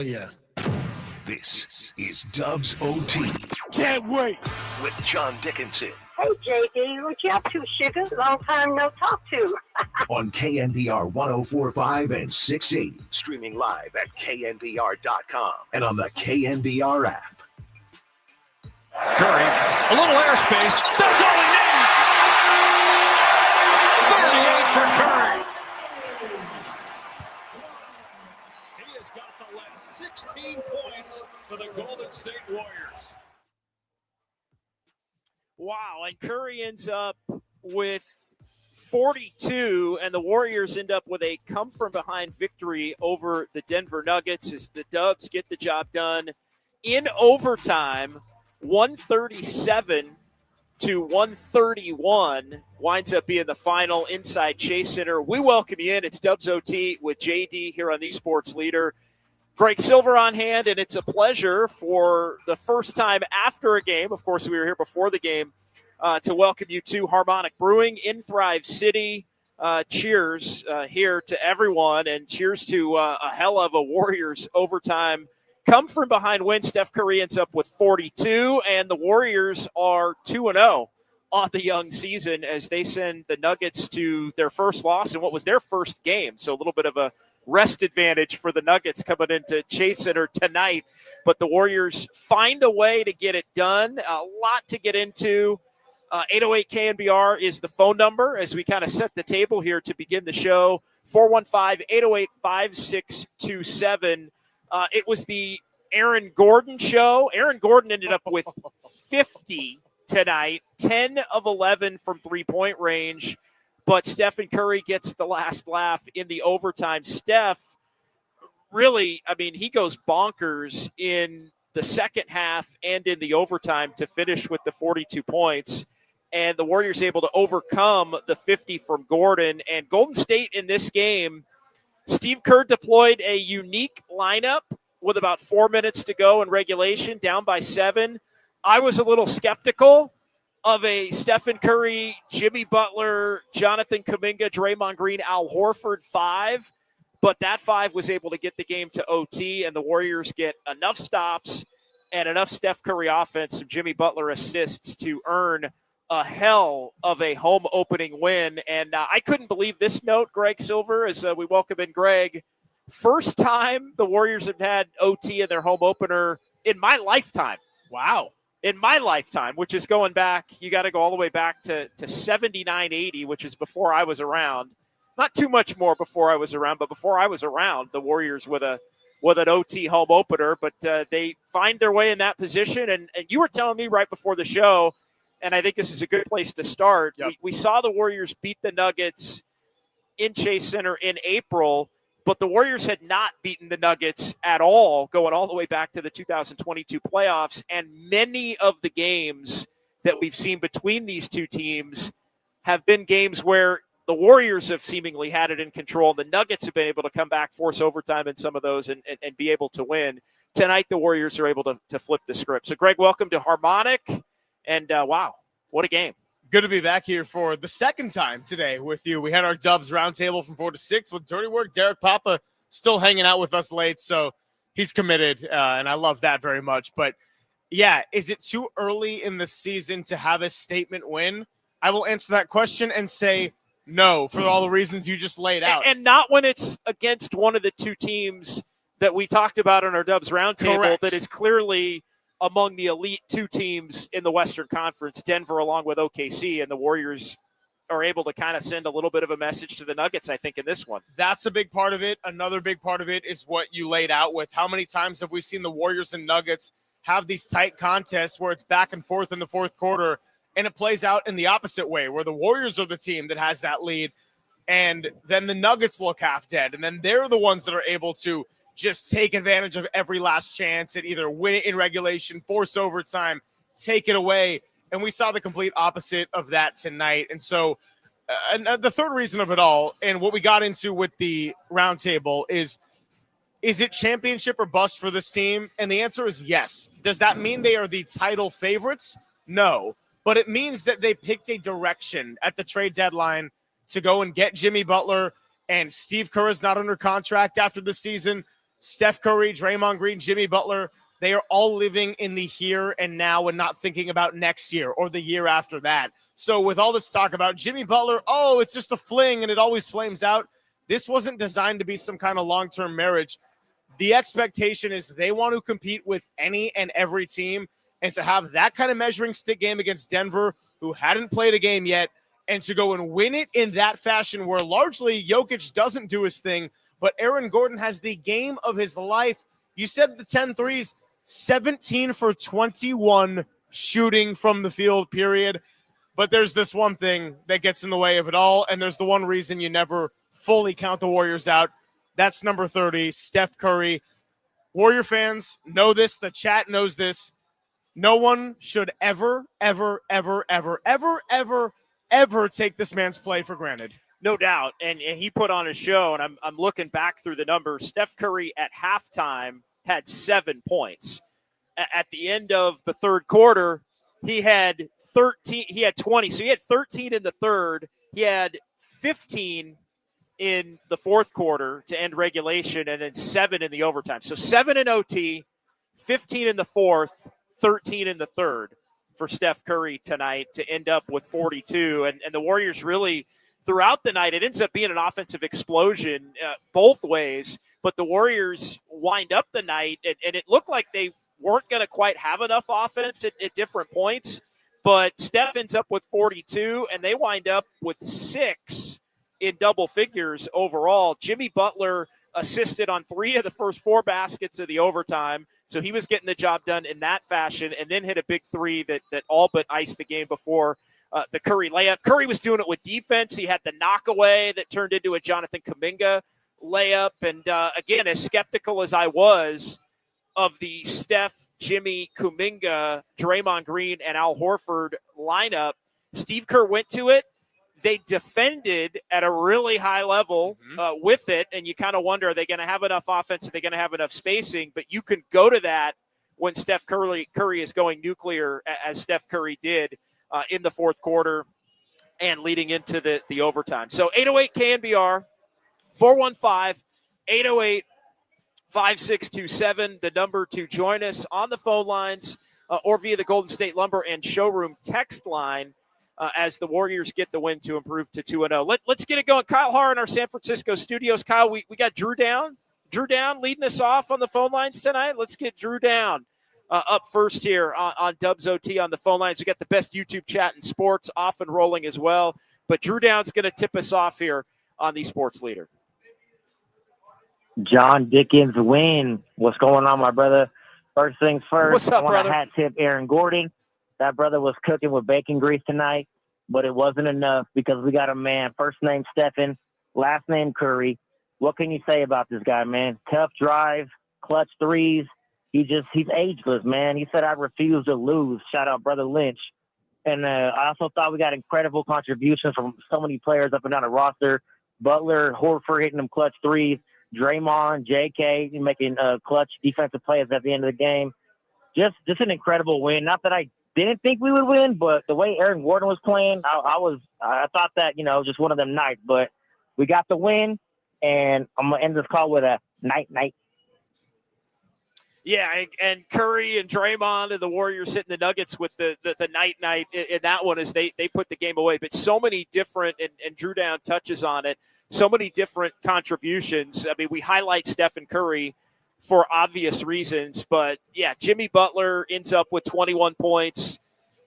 Yeah. This is Dubs OT. Can't wait. With John Dickinson. Hey, JD, what you up to, sugar? Long time no talk to. On KNBR 104.5 and 6.8. Streaming live at KNBR.com and on the KNBR app. Curry, a little airspace. That's all he needs. 38 for Curry. He has got the last 16 points for the Golden State Warriors. Wow, and Curry ends up with 42, and the Warriors end up with a come-from-behind victory over the Denver Nuggets as the Dubs get the job done in overtime. 137 to 131 winds up being the final inside Chase Center. We welcome you in. It's Dubs OT with JD here on the Sports Leader. Greg Silver on hand, and it's a pleasure for the first time after a game. Of course, we were here before the game to welcome you to Harmonic Brewing in Thrive City. Cheers here to everyone, and cheers to a hell of a Warriors overtime come from behind win. Steph Curry ends up with 42, and the Warriors are 2-0 on the young season as they send the Nuggets to their first loss in what was their first game. So a little bit of a rest advantage for the Nuggets coming into Chase Center tonight. But the Warriors find a way to get it done. A lot to get into. 808 KNBR is the phone number as we kind of set the table here to begin the show. 415-808-5627. It was the Aaron Gordon show. Aaron Gordon ended up with 50 tonight, 10 of 11 from three-point range. But Stephen Curry gets the last laugh in the overtime. Steph, really, I mean, he goes bonkers in the second half and in the overtime to finish with the 42 points. And the Warriors able to overcome the 50 from Gordon. And Golden State in this game, Steve Kerr deployed a unique lineup with about 4 minutes to go in regulation, down by 7. I was a little skeptical of a Stephen Curry, Jimmy Butler, Jonathan Kuminga, Draymond Green, Al Horford 5. But that 5 was able to get the game to OT, and the Warriors get enough stops and enough Steph Curry offense, some Jimmy Butler assists to earn a hell of a home opening win. And I couldn't believe this note, Greg Silver, as we welcome in Greg. First time the Warriors have had OT in their home opener in my lifetime. Wow. In my lifetime, which is going back, you got to go all the way back to 79-80, which is before I was around. Not too much more before I was around, but before I was around, the Warriors with an OT home opener. But they find their way in that position. And you were telling me right before the show, and I think this is a good place to start. Yep. We saw the Warriors beat the Nuggets in Chase Center in April, but the Warriors had not beaten the Nuggets at all, going all the way back to the 2022 playoffs. And many of the games that we've seen between these two teams have been games where the Warriors have seemingly had it in control. The Nuggets have been able to come back, force overtime in some of those, and be able to win. Tonight, the Warriors are able to flip the script. So, Greg, welcome to Harmonic. And, wow, what a game. Good to be back here for the second time today with you. We had our Dubs roundtable from 4 to 6 with Dirty Work. Derek Papa still hanging out with us late, so he's committed, and I love that very much. But, yeah, is it too early in the season to have a statement win? I will answer that question and say no for all the reasons you just laid out. And not when it's against one of the two teams that we talked about on our Dubs roundtable. Correct. That is clearly among the elite two teams in the Western Conference, Denver along with OKC, and the Warriors are able to kind of send a little bit of a message to the Nuggets, I think, in this one. That's a big part of it. Another big part of it is what you laid out with how many times have we seen the Warriors and Nuggets have these tight contests where it's back and forth in the fourth quarter, and it plays out in the opposite way where the Warriors are the team that has that lead, and then the Nuggets look half dead, and then they're the ones that are able to just take advantage of every last chance and either win it in regulation, force overtime, take it away. And we saw the complete opposite of that tonight. And so the third reason of it all, and what we got into with the roundtable is it championship or bust for this team? And the answer is yes. Does that mean they are the title favorites? No. But it means that they picked a direction at the trade deadline to go and get Jimmy Butler, and Steve Kerr is not under contract after the season. Steph Curry, Draymond Green, Jimmy Butler, they are all living in the here and now and not thinking about next year or the year after that. So with all this talk about Jimmy Butler, oh, it's just a fling and it always flames out. This wasn't designed to be some kind of long-term marriage. The expectation is they want to compete with any and every team, and to have that kind of measuring stick game against Denver, who hadn't played a game yet, and to go and win it in that fashion where largely Jokic doesn't do his thing, but Aaron Gordon has the game of his life. You said the 10 threes, 17 for 21 shooting from the field, period. But there's this one thing that gets in the way of it all, and there's the one reason you never fully count the Warriors out. That's number 30, Steph Curry. Warrior fans know this. The chat knows this. No one should ever take this man's play for granted. No doubt. And he put on a show, and I'm looking back through the numbers. Steph Curry at halftime had 7 points. At the end of the third quarter, he had 13. He had 20. So he had 13 in the third. He had 15 in the fourth quarter to end regulation, and then 7 in the overtime. So 7 in OT, 15 in the fourth, 13 in the third for Steph Curry tonight to end up with 42. And the Warriors really, throughout the night, it ends up being an offensive explosion both ways. But the Warriors wind up the night, and it looked like they weren't going to quite have enough offense at different points. But Steph ends up with 42, and they wind up with 6 in double figures overall. Jimmy Butler assisted on 3 of the first 4 baskets of the overtime. So he was getting the job done in that fashion, and then hit a big 3 that all but iced the game before the Curry layup. Curry was doing it with defense. He had the knockaway that turned into a Jonathan Kuminga layup. And again, as skeptical as I was of the Steph, Jimmy, Kuminga, Draymond Green, and Al Horford lineup, Steve Kerr went to it. They defended at a really high level with it, and you kind of wonder, are they going to have enough offense? Are they going to have enough spacing? But you can go to that when Steph Curry is going nuclear, as Steph Curry did in the fourth quarter and leading into the overtime. So 808 KNBR, 415-808-5627, the number to join us on the phone lines or via the Golden State Lumber and Showroom text line. As the Warriors get the win to improve to 2-0. Let's get it going. Kyle Haar in our San Francisco studios. Kyle, we got Drew Down. Drew Down leading us off on the phone lines tonight. Let's get Drew Down up first here on Dubs OT on the phone lines. We got the best YouTube chat in sports off and rolling as well. But Drew Down's going to tip us off here on the Sports Leader. John Dickens win. What's going on, my brother? First things first. What's up, brother? I want to hat tip Aaron Gordon. That brother was cooking with bacon grease tonight, but it wasn't enough because we got a man, first name Stephen, last name Curry. What can you say about this guy, man? Tough drive, clutch threes. He's ageless, man. He said, I refuse to lose. Shout out Brother Lynch. And I also thought we got incredible contributions from so many players up and down the roster. Butler, Horford hitting them clutch threes. Draymond, JK making clutch defensive plays at the end of the game. Just an incredible win. Not that I didn't think we would win, but the way Aaron Gordon was playing, I thought that, just one of them nights. But we got the win, and I'm going to end this call with a night. Yeah, and Curry and Draymond and the Warriors hitting the Nuggets with the night in that one as they put the game away. But so many different, and Drew Down touches on it, so many different contributions. I mean, we highlight Stephen Curry for obvious reasons, but yeah, Jimmy Butler ends up with 21 points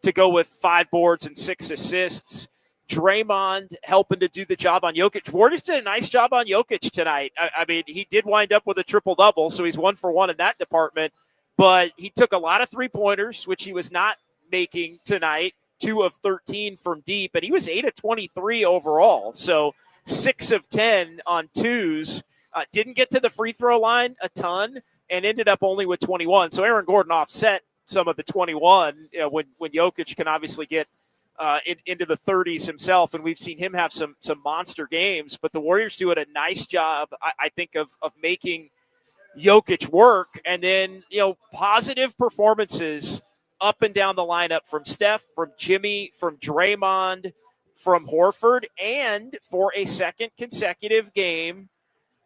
to go with 5 boards and 6 assists. Draymond helping to do the job on Jokic. Warriors did a nice job on Jokic tonight. I mean, he did wind up with a triple-double, so he's 1 for 1 in that department, but he took a lot of three-pointers, which he was not making tonight, 2 of 13 from deep, and he was 8 of 23 overall, so 6 of 10 on twos. Didn't get to the free throw line a ton and ended up only with 21. So Aaron Gordon offset some of the 21 when Jokic can obviously get into the 30s himself. And we've seen him have some monster games. But the Warriors doing a nice job, I think, of making Jokic work. And then, positive performances up and down the lineup from Steph, from Jimmy, from Draymond, from Horford, and for a second consecutive game,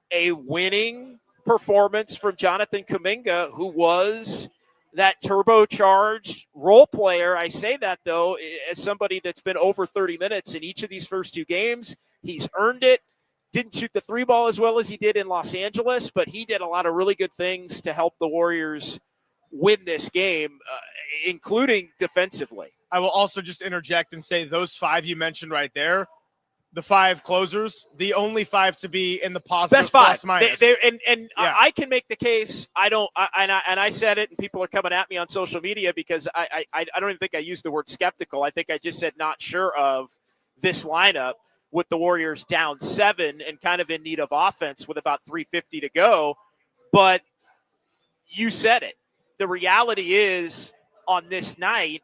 a winning performance from Jonathan Kuminga, who was that turbocharged role player. I say that, though, as somebody that's been over 30 minutes in each of these first two games. He's earned it. Didn't shoot the three ball as well as he did in Los Angeles, but he did a lot of really good things to help the Warriors win this game, including defensively. I will also just interject and say those 5 you mentioned right there, the 5 closers, the only 5 to be in the positive best 5. Plus minus. I can make the case. I said it, and people are coming at me on social media because I don't even think I used the word skeptical. I think I just said not sure of this lineup with the Warriors down 7 and kind of in need of offense with about 3:50 to go. But you said it. The reality is on this night,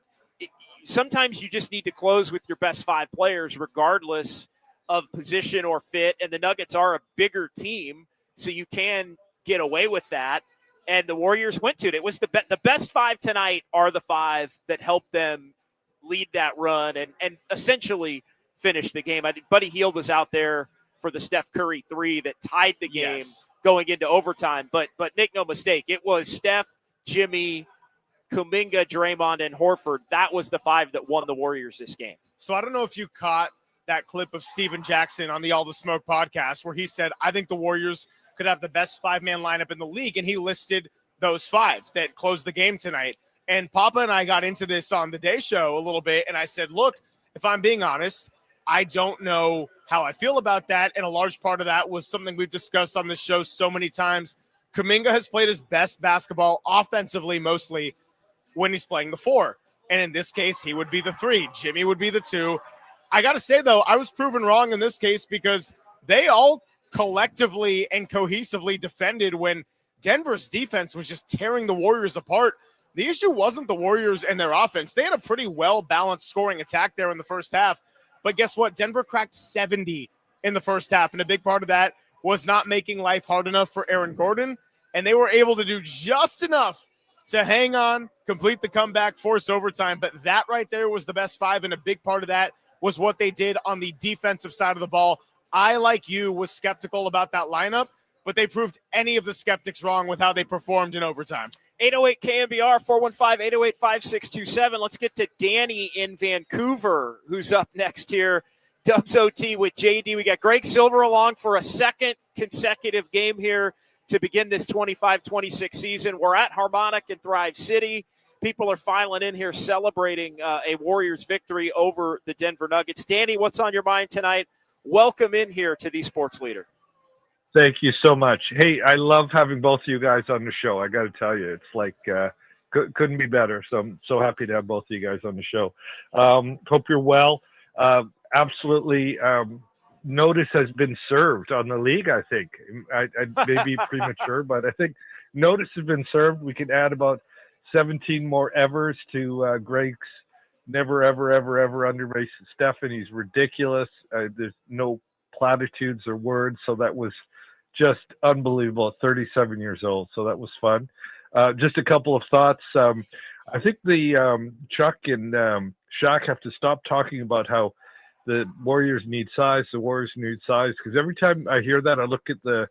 sometimes you just need to close with your best 5 players regardless of position or fit. And the Nuggets are a bigger team, so you can get away with that. And the Warriors went to it. It was the best 5 tonight are the 5 that helped them lead that run and essentially finish the game. I think Buddy Hield was out there for the Steph Curry 3 that tied the game going into overtime. But make no mistake, it was Steph, Jimmy, Kuminga, Draymond, and Horford. That was the 5 that won the Warriors this game. So I don't know if you caught that clip of Steven Jackson on the All the Smoke podcast where he said, I think the Warriors could have the best 5-man lineup in the league. And he listed those 5 that closed the game tonight. And Papa and I got into this on the Day Show a little bit. And I said, look, if I'm being honest, I don't know how I feel about that. And a large part of that was something we've discussed on this show so many times. Kuminga has played his best basketball offensively, mostly when he's playing the 4. And in this case, he would be the 3. Jimmy would be the 2. I got to say, though, I was proven wrong in this case because they all collectively and cohesively defended when Denver's defense was just tearing the Warriors apart. The issue wasn't the Warriors and their offense. They had a pretty well-balanced scoring attack there in the first half. But guess what? Denver cracked 70 in the first half, and a big part of that was not making life hard enough for Aaron Gordon, and they were able to do just enough to hang on, complete the comeback, force overtime. But that right there was the best 5, and a big part of that was what they did on the defensive side of the ball. I, like you, was skeptical about that lineup, but they proved any of the skeptics wrong with how they performed in overtime. 808 KNBR, 415-808-5627. Let's get to Danny in Vancouver, who's up next here. Dubs OT with JD. We got Greg Silver along for a second consecutive game here to begin this 25-26 season. We're at Harmonic in Thrive City. People are filing in here celebrating a Warriors victory over the Denver Nuggets. Danny, what's on your mind tonight? Welcome in here to the Sports Leader. Thank you so much. Hey, I love having both of you guys on the show. I got to tell you, it's like couldn't be better. So I'm so happy to have both of you guys on the show. Hope you're well. Absolutely. Notice has been served on the league, I think. I may be premature, but I think notice has been served. We can add about 17 more evers to Greg's never, ever, ever, ever underrated Stephanie's ridiculous. There's no platitudes or words, so that was just unbelievable at 37 years old. So that was fun. Just a couple of thoughts. I think the Chuck and Shaq have to stop talking about how the Warriors need size. The Warriors need size, because every time I hear that, I look at the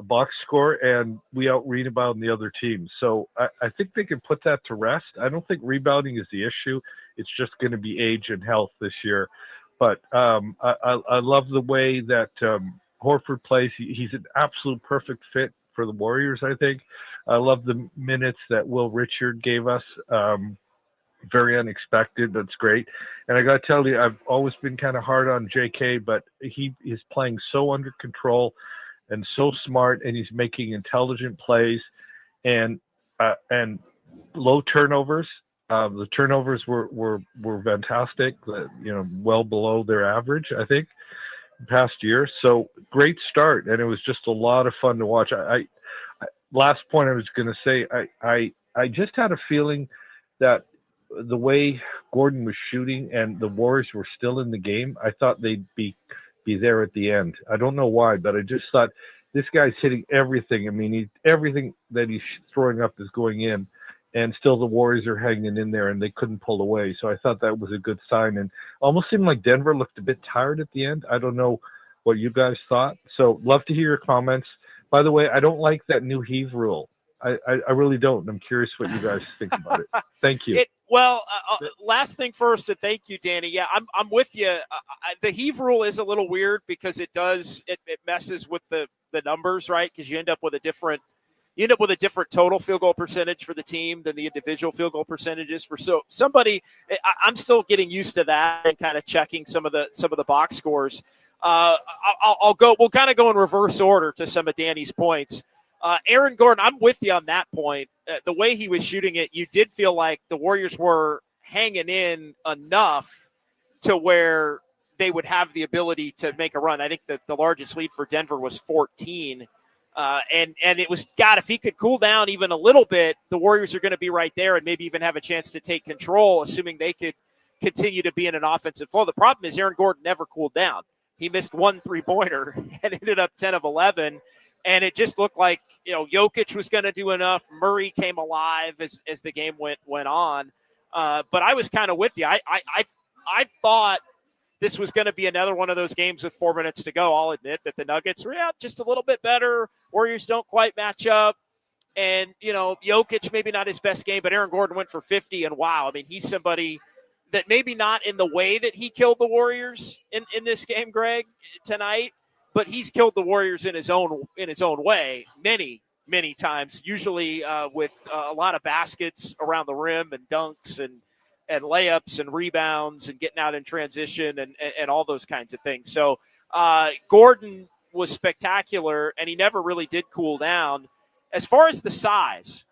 box score and we out-read about the other teams. So I think they can put that to rest. I don't think rebounding is the issue. It's just going to be age and health this year. But I love the way that Horford plays. He's an absolute perfect fit for the Warriors, I think. I love the minutes that Will Richard gave us. Very unexpected. That's great. And I got to tell you, I've always been kind of hard on JK, but he is playing so under control and so smart, and he's making intelligent plays and low turnovers. The turnovers were fantastic, well below their average, I think, past year. So great start, and it was just a lot of fun to watch. I last point I was going to say, I just had a feeling that the way Gordon was shooting and the Warriors were still in the game, I thought they'd be there at the end. I don't know why, but I just thought this guy's hitting everything. I mean, everything that he's throwing up is going in. And still the Warriors are hanging in there, and they couldn't pull away. So I thought that was a good sign. And almost seemed like Denver looked a bit tired at the end. I don't know what you guys thought. So love to hear your comments. By the way, I don't like that new heave rule. I really don't. I'm curious what you guys think about it. Thank you. Last thing first, and thank you, Danny. Yeah, I'm with you. The heave rule is a little weird because it messes with the numbers, right? Because you end up with a different total field goal percentage for the team than the individual field goal percentages for somebody. I'm still getting used to that and kind of checking some of the box scores. We'll kind of go in reverse order to some of Danny's points. Aaron Gordon, I'm with you on that point. The way he was shooting it, you did feel like the Warriors were hanging in enough to where they would have the ability to make a run. I think that the largest lead for Denver was 14. And it was, God, if he could cool down even a little bit, the Warriors are going to be right there and maybe even have a chance to take control, assuming they could continue to be in an offensive flow. The problem is Aaron Gordon never cooled down. He missed one three-pointer and ended up 10 of 11. And it just looked like, Jokic was going to do enough. Murray came alive as the game went on. But I was kind of with you. I thought this was going to be another one of those games with 4 minutes to go. I'll admit that the Nuggets were just a little bit better. Warriors don't quite match up. And, Jokic, maybe not his best game, but Aaron Gordon went for 50. And wow, I mean, he's somebody that maybe not in the way that he killed the Warriors in this game, Greg, tonight, but he's killed the Warriors in his own way many times, usually with a lot of baskets around the rim and dunks and layups and rebounds and getting out in transition and all those kinds of things. So Gordon was spectacular, and he never really did cool down. As far as the size,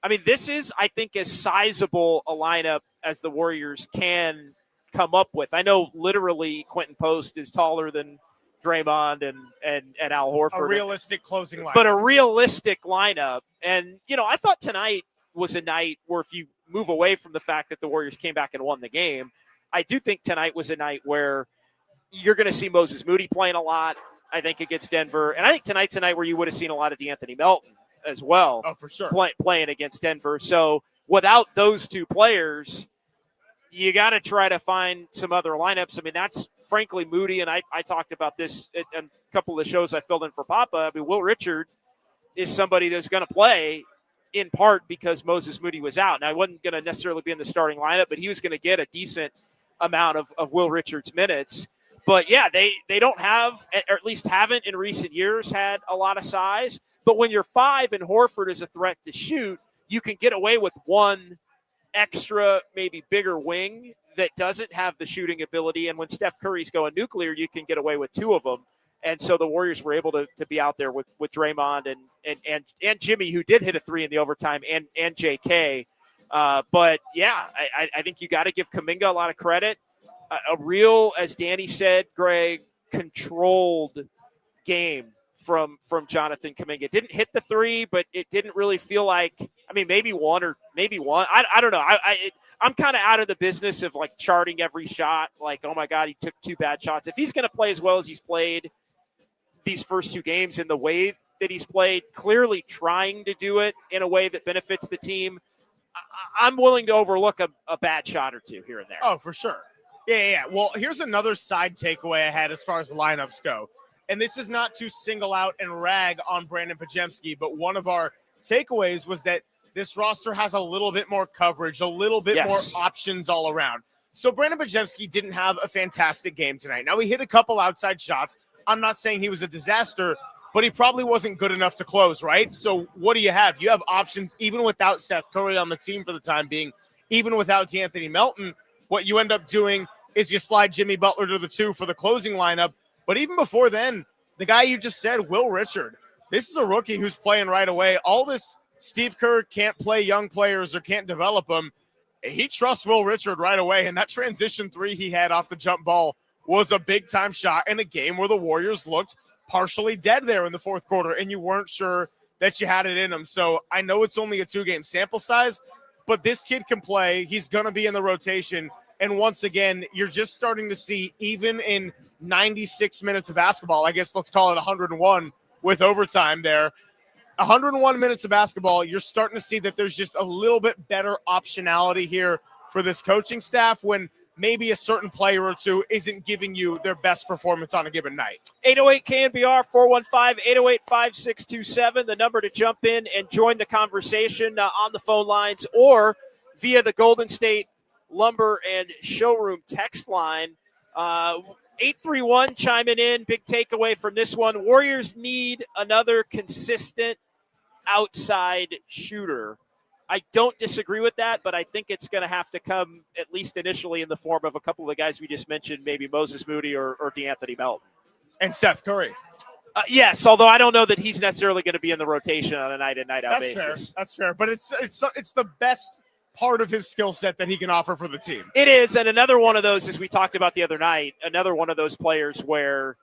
I mean, this is, I think, as sizable a lineup as the Warriors can come up with. I know literally Quentin Post is taller than Draymond and Al Horford. A realistic closing lineup. But a realistic lineup. And, I thought tonight was a night where if you move away from the fact that the Warriors came back and won the game, I do think tonight was a night where you're going to see Moses Moody playing a lot, I think, against Denver. And I think tonight's a night where you would have seen a lot of DeAnthony Melton as well. Oh, for sure. Playing against Denver. So without those two players, you got to try to find some other lineups. I mean, that's frankly Moody, and I talked about this in a couple of the shows I filled in for Papa. I mean, Will Richard is somebody that's going to play in part because Moses Moody was out. Now, I wasn't going to necessarily be in the starting lineup, but he was going to get a decent amount of Will Richard's minutes. But, yeah, they don't have, or at least haven't in recent years, had a lot of size. But when you're 5 and Horford is a threat to shoot, you can get away with one extra, maybe bigger wing that doesn't have the shooting ability. And when Steph Curry's going nuclear, you can get away with 2 of them. And so the Warriors were able to be out there with Draymond and Jimmy, who did hit a 3 in the overtime, and JK. But, yeah, I think you got to give Kuminga a lot of credit. A real, as Danny said, Greg, controlled game from Jonathan Kuminga. It didn't hit the 3, but it didn't really feel like, I mean, maybe one. I don't know. I'm kind of out of the business of, like, charting every shot. Like, oh, my God, he took 2 bad shots. If he's going to play as well as he's played these first 2 games in the way that he's played, clearly trying to do it in a way that benefits the team, I'm willing to overlook a bad shot or 2 here and there. Oh, for sure. Yeah. Well, here's another side takeaway I had as far as lineups go. And this is not to single out and rag on Brandon Podziemski, but one of our takeaways was that this roster has a little bit more coverage, a little bit more options all around. So Brandon Podziemski didn't have a fantastic game tonight. Now, he hit a couple outside shots. I'm not saying he was a disaster, but he probably wasn't good enough to close, right? So what do you have? You have options even without Steph Curry on the team for the time being, even without DeAnthony Melton. What you end up doing is you slide Jimmy Butler to the 2 for the closing lineup. But even before then, the guy you just said, Will Richard, this is a rookie who's playing right away. All this Steve Kerr can't play young players or can't develop them. He trusts Will Richard right away. And that transition 3 he had off the jump ball was a big-time shot in a game where the Warriors looked partially dead there in the fourth quarter, and you weren't sure that you had it in them. So I know it's only a 2-game sample size, but this kid can play. He's going to be in the rotation. And once again, you're just starting to see, even in 96 minutes of basketball, I guess let's call it 101 with overtime there, 101 minutes of basketball, you're starting to see that there's just a little bit better optionality here for this coaching staff when maybe a certain player or two isn't giving you their best performance on a given night. 808 KNBR 415-808-5627, the number to jump in and join the conversation on the phone lines or via the Golden State Lumber and Showroom text line. 831 chiming in. Big takeaway from this one. Warriors need another consistent outside shooter. I don't disagree with that, but I think it's going to have to come, at least initially, in the form of a couple of the guys we just mentioned, maybe Moses Moody or DeAnthony Melton. And Steph Curry. Yes, although I don't know that he's necessarily going to be in the rotation on a night-in, night-out basis. That's fair. But it's the best part of his skill set that he can offer for the team. It is, and another one of those, as we talked about the other night, another one of those players where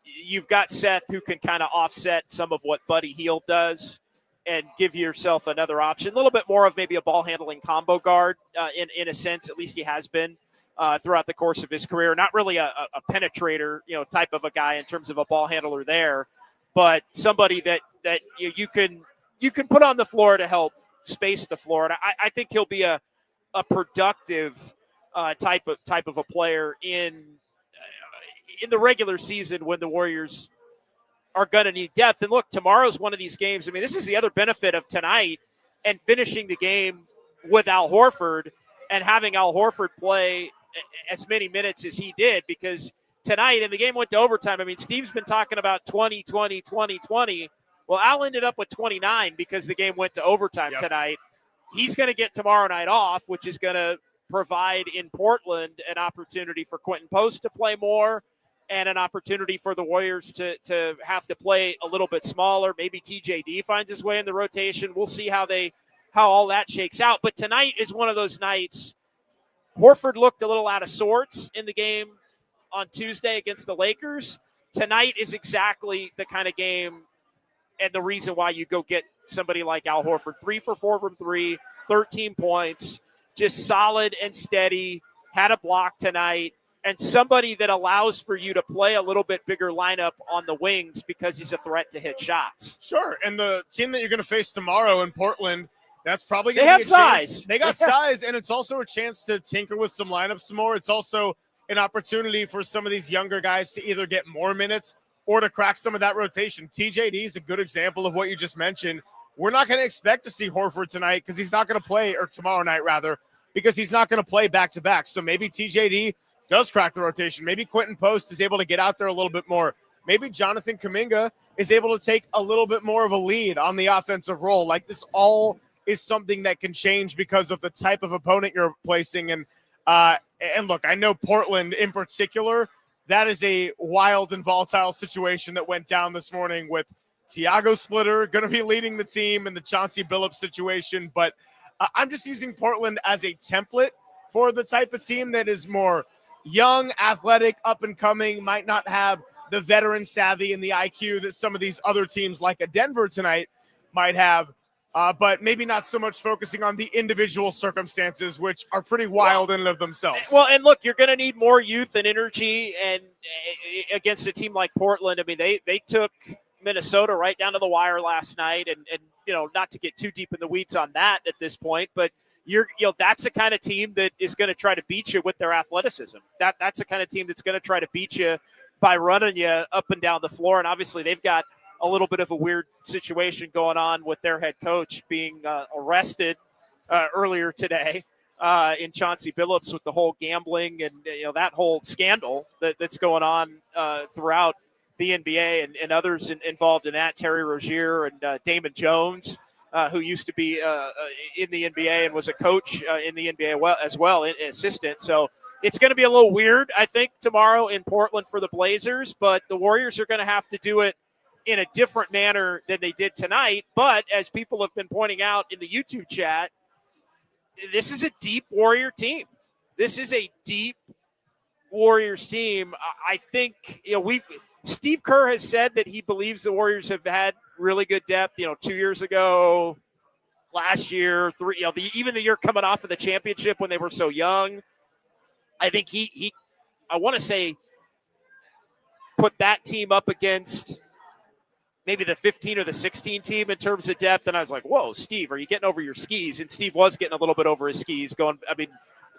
you've got Seth who can kind of offset some of what Buddy Hield does and give yourself another option, a little bit more of maybe a ball-handling combo guard in a sense, at least he has been throughout the course of his career. Not really a penetrator, type of a guy in terms of a ball handler there, but somebody that you can put on the floor to help space the floor. And I think he'll be a productive type of a player in the regular season when the Warriors are going to need depth. And look, tomorrow's one of these games. I mean, this is the other benefit of tonight and finishing the game with Al Horford and having Al Horford play as many minutes as he did, because tonight, and the game went to overtime. I mean, Steve's been talking about 20. Well, Al ended up with 29 because the game went to overtime tonight. He's going to get tomorrow night off, which is going to provide in Portland an opportunity for Quentin Post to play more and an opportunity for the Warriors to have to play a little bit smaller. Maybe TJD finds his way in the rotation. We'll see how all that shakes out. But tonight is one of those nights. Horford looked a little out of sorts in the game on Tuesday against the Lakers. Tonight is exactly the kind of game and the reason why you go get somebody like Al Horford. 3 for 4 from 3, 13 points, just solid and steady, had a block tonight, and somebody that allows for you to play a little bit bigger lineup on the wings because he's a threat to hit shots. Sure, and the team that you're going to face tomorrow in Portland, that's probably They going to have be a size. chance. They got size, and it's also a chance to tinker with some lineups some more. It's also an opportunity for some of these younger guys to either get more minutes or to crack some of that rotation. TJD is a good example of what you just mentioned. We're not going to expect to see Horford tonight because he's not going to play, or tomorrow night rather, because he's not going to play back-to-back. So maybe TJD does crack the rotation. Maybe Quentin Post is able to get out there a little bit more. Maybe Jonathan Kuminga is able to take a little bit more of a lead on the offensive role. Like, this all is something that can change because of the type of opponent you're placing. And look, I know Portland in particular, that is a wild and volatile situation that went down this morning with Tiago Splitter going to be leading the team and the Chauncey Billups situation. But I'm just using Portland as a template for the type of team that is more young, athletic, up and coming, might not have the veteran savvy and the IQ that some of these other teams like a Denver tonight might have, but maybe not so much focusing on the individual circumstances, which are pretty wild in and of themselves. Well, and look, you're going to need more youth and energy, and against a team like Portland, I mean, they took Minnesota right down to the wire last night, and not to get too deep in the weeds on that at this point, but that's the kind of team that is going to try to beat you with their athleticism. That's the kind of team that's going to try to beat you by running you up and down the floor. And obviously they've got a little bit of a weird situation going on with their head coach being arrested earlier today in Chauncey Billups with the whole gambling and that whole scandal that's going on throughout the NBA and others involved in that. Terry Rozier and Damon Jones, who used to be in the NBA and was a coach in the NBA as well, an assistant. So it's going to be a little weird, I think, tomorrow in Portland for the Blazers, but the Warriors are going to have to do it in a different manner than they did tonight. But as people have been pointing out in the YouTube chat, this is a deep Warrior team. This is a deep Warriors team. I think, Steve Kerr has said that he believes the Warriors have had really good depth, 2 years ago, last year, even the year coming off of the championship when they were so young. I think I want to say, put that team up against maybe the 15 or the 16 team in terms of depth. And I was like, whoa, Steve, are you getting over your skis? And Steve was getting a little bit over his skis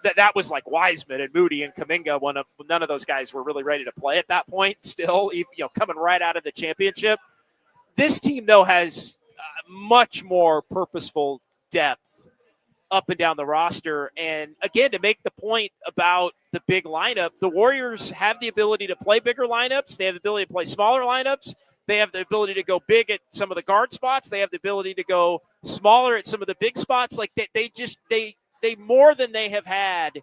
that was like Wiseman and Moody and Kuminga. None of those guys were really ready to play at that point. Still, coming right out of the championship. This team, though, has much more purposeful depth up and down the roster. And again, to make the point about the big lineup, the Warriors have the ability to play bigger lineups. They have the ability to play smaller lineups. They have the ability to go big at some of the guard spots. They have the ability to go smaller at some of the big spots. Like they more than they have had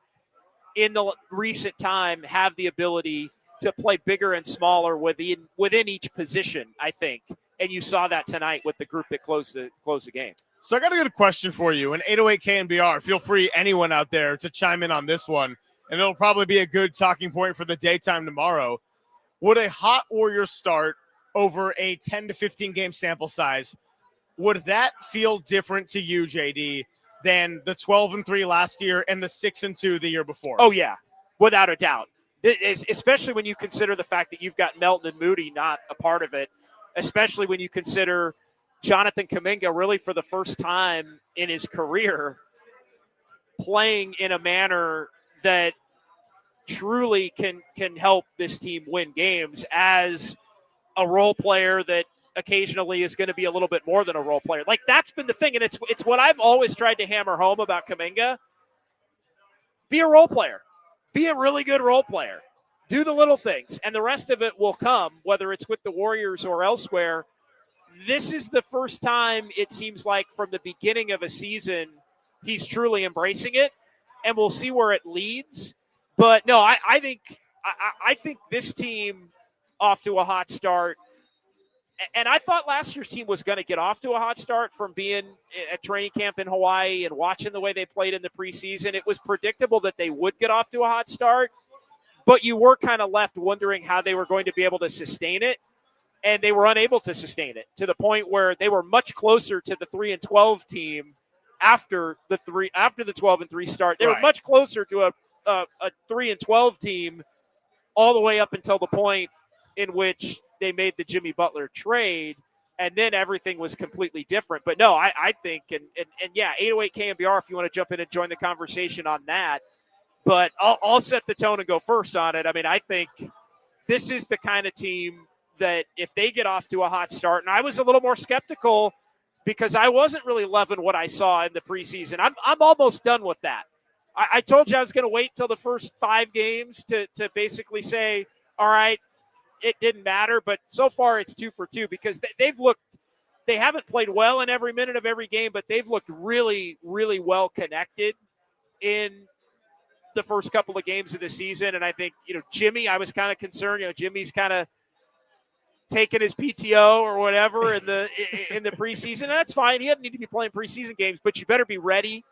in the recent time have the ability to play bigger and smaller within each position, I think. And you saw that tonight with the group that closed the game. So I got a good question for you. An 808 KNBR, feel free, anyone out there, to chime in on this one. And it'll probably be a good talking point for the daytime tomorrow. Would a hot Warriors start over a 10 to 15 game sample size, would that feel different to you, JD, than the 12-3 last year and the 6-2 the year before? Oh, yeah, without a doubt. Especially when you consider the fact that you've got Melton and Moody not a part of it, especially when you consider Jonathan Kuminga really for the first time in his career playing in a manner that truly can help this team win games as a role player that occasionally is going to be a little bit more than a role player. Like, that's been the thing, and it's what I've always tried to hammer home about Kuminga. Be a role player. Be a really good role player. Do the little things, and the rest of it will come, whether it's with the Warriors or elsewhere. This is the first time, it seems like, from the beginning of a season, he's truly embracing it, and we'll see where it leads. But, no, I think this team off to a hot start. And I thought last year's team was going to get off to a hot start from being at training camp in Hawaii and watching the way they played in the preseason. It was predictable that they would get off to a hot start, but you were kind of left wondering how they were going to be able to sustain it, and they were unable to sustain it to the point where they were much closer to the 3-12 team after the 12-3 start. They were much closer to a 3-12 team all the way up until the point in which they made the Jimmy Butler trade, and then everything was completely different. But no, I think, and yeah, 808 KNBR, if you want to jump in and join the conversation on that. But I'll set the tone and go first on it. I mean, I think this is the kind of team that if they get off to a hot start, and I was a little more skeptical because I wasn't really loving what I saw in the preseason. I'm almost done with that. I told you I was going to wait till the first 5 games to basically say, all right, it didn't matter, but so far it's 2 for 2 because they haven't played well in every minute of every game, but they've looked really, really well connected in the first couple of games of the season. And I think, Jimmy, I was kind of concerned, Jimmy's kind of taking his PTO or whatever in the preseason. That's fine. He doesn't need to be playing preseason games, but you better be ready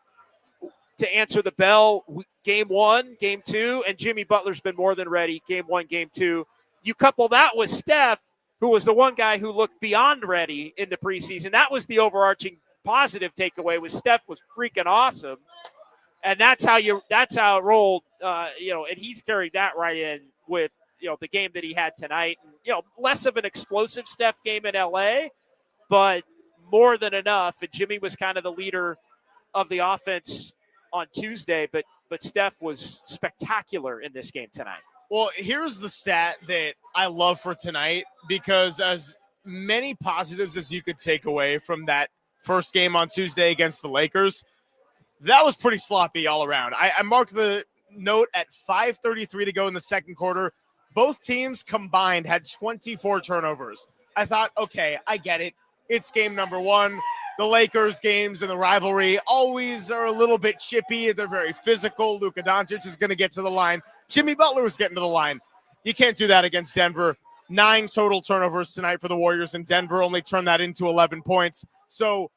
to answer the bell game 1, game 2, and Jimmy Butler's been more than ready game 1, game 2. You couple that with Steph, who was the one guy who looked beyond ready in the preseason. That was the overarching positive takeaway, was Steph was freaking awesome. And that's how it rolled, and he's carried that right in with, the game that he had tonight. And, less of an explosive Steph game in LA, but more than enough. And Jimmy was kind of the leader of the offense on Tuesday, but Steph was spectacular in this game tonight. Well, here's the stat that I love for tonight, because as many positives as you could take away from that first game on Tuesday against the Lakers, that was pretty sloppy all around. I marked the note at 5:33 to go in the second quarter. Both teams combined had 24 turnovers. I thought, okay, I get it. It's game number 1. The Lakers games and the rivalry always are a little bit chippy. They're very physical. Luka Doncic is going to get to the line. Jimmy Butler was getting to the line. You can't do that against Denver. 9 total turnovers tonight for the Warriors, and Denver only turned that into 11 points. So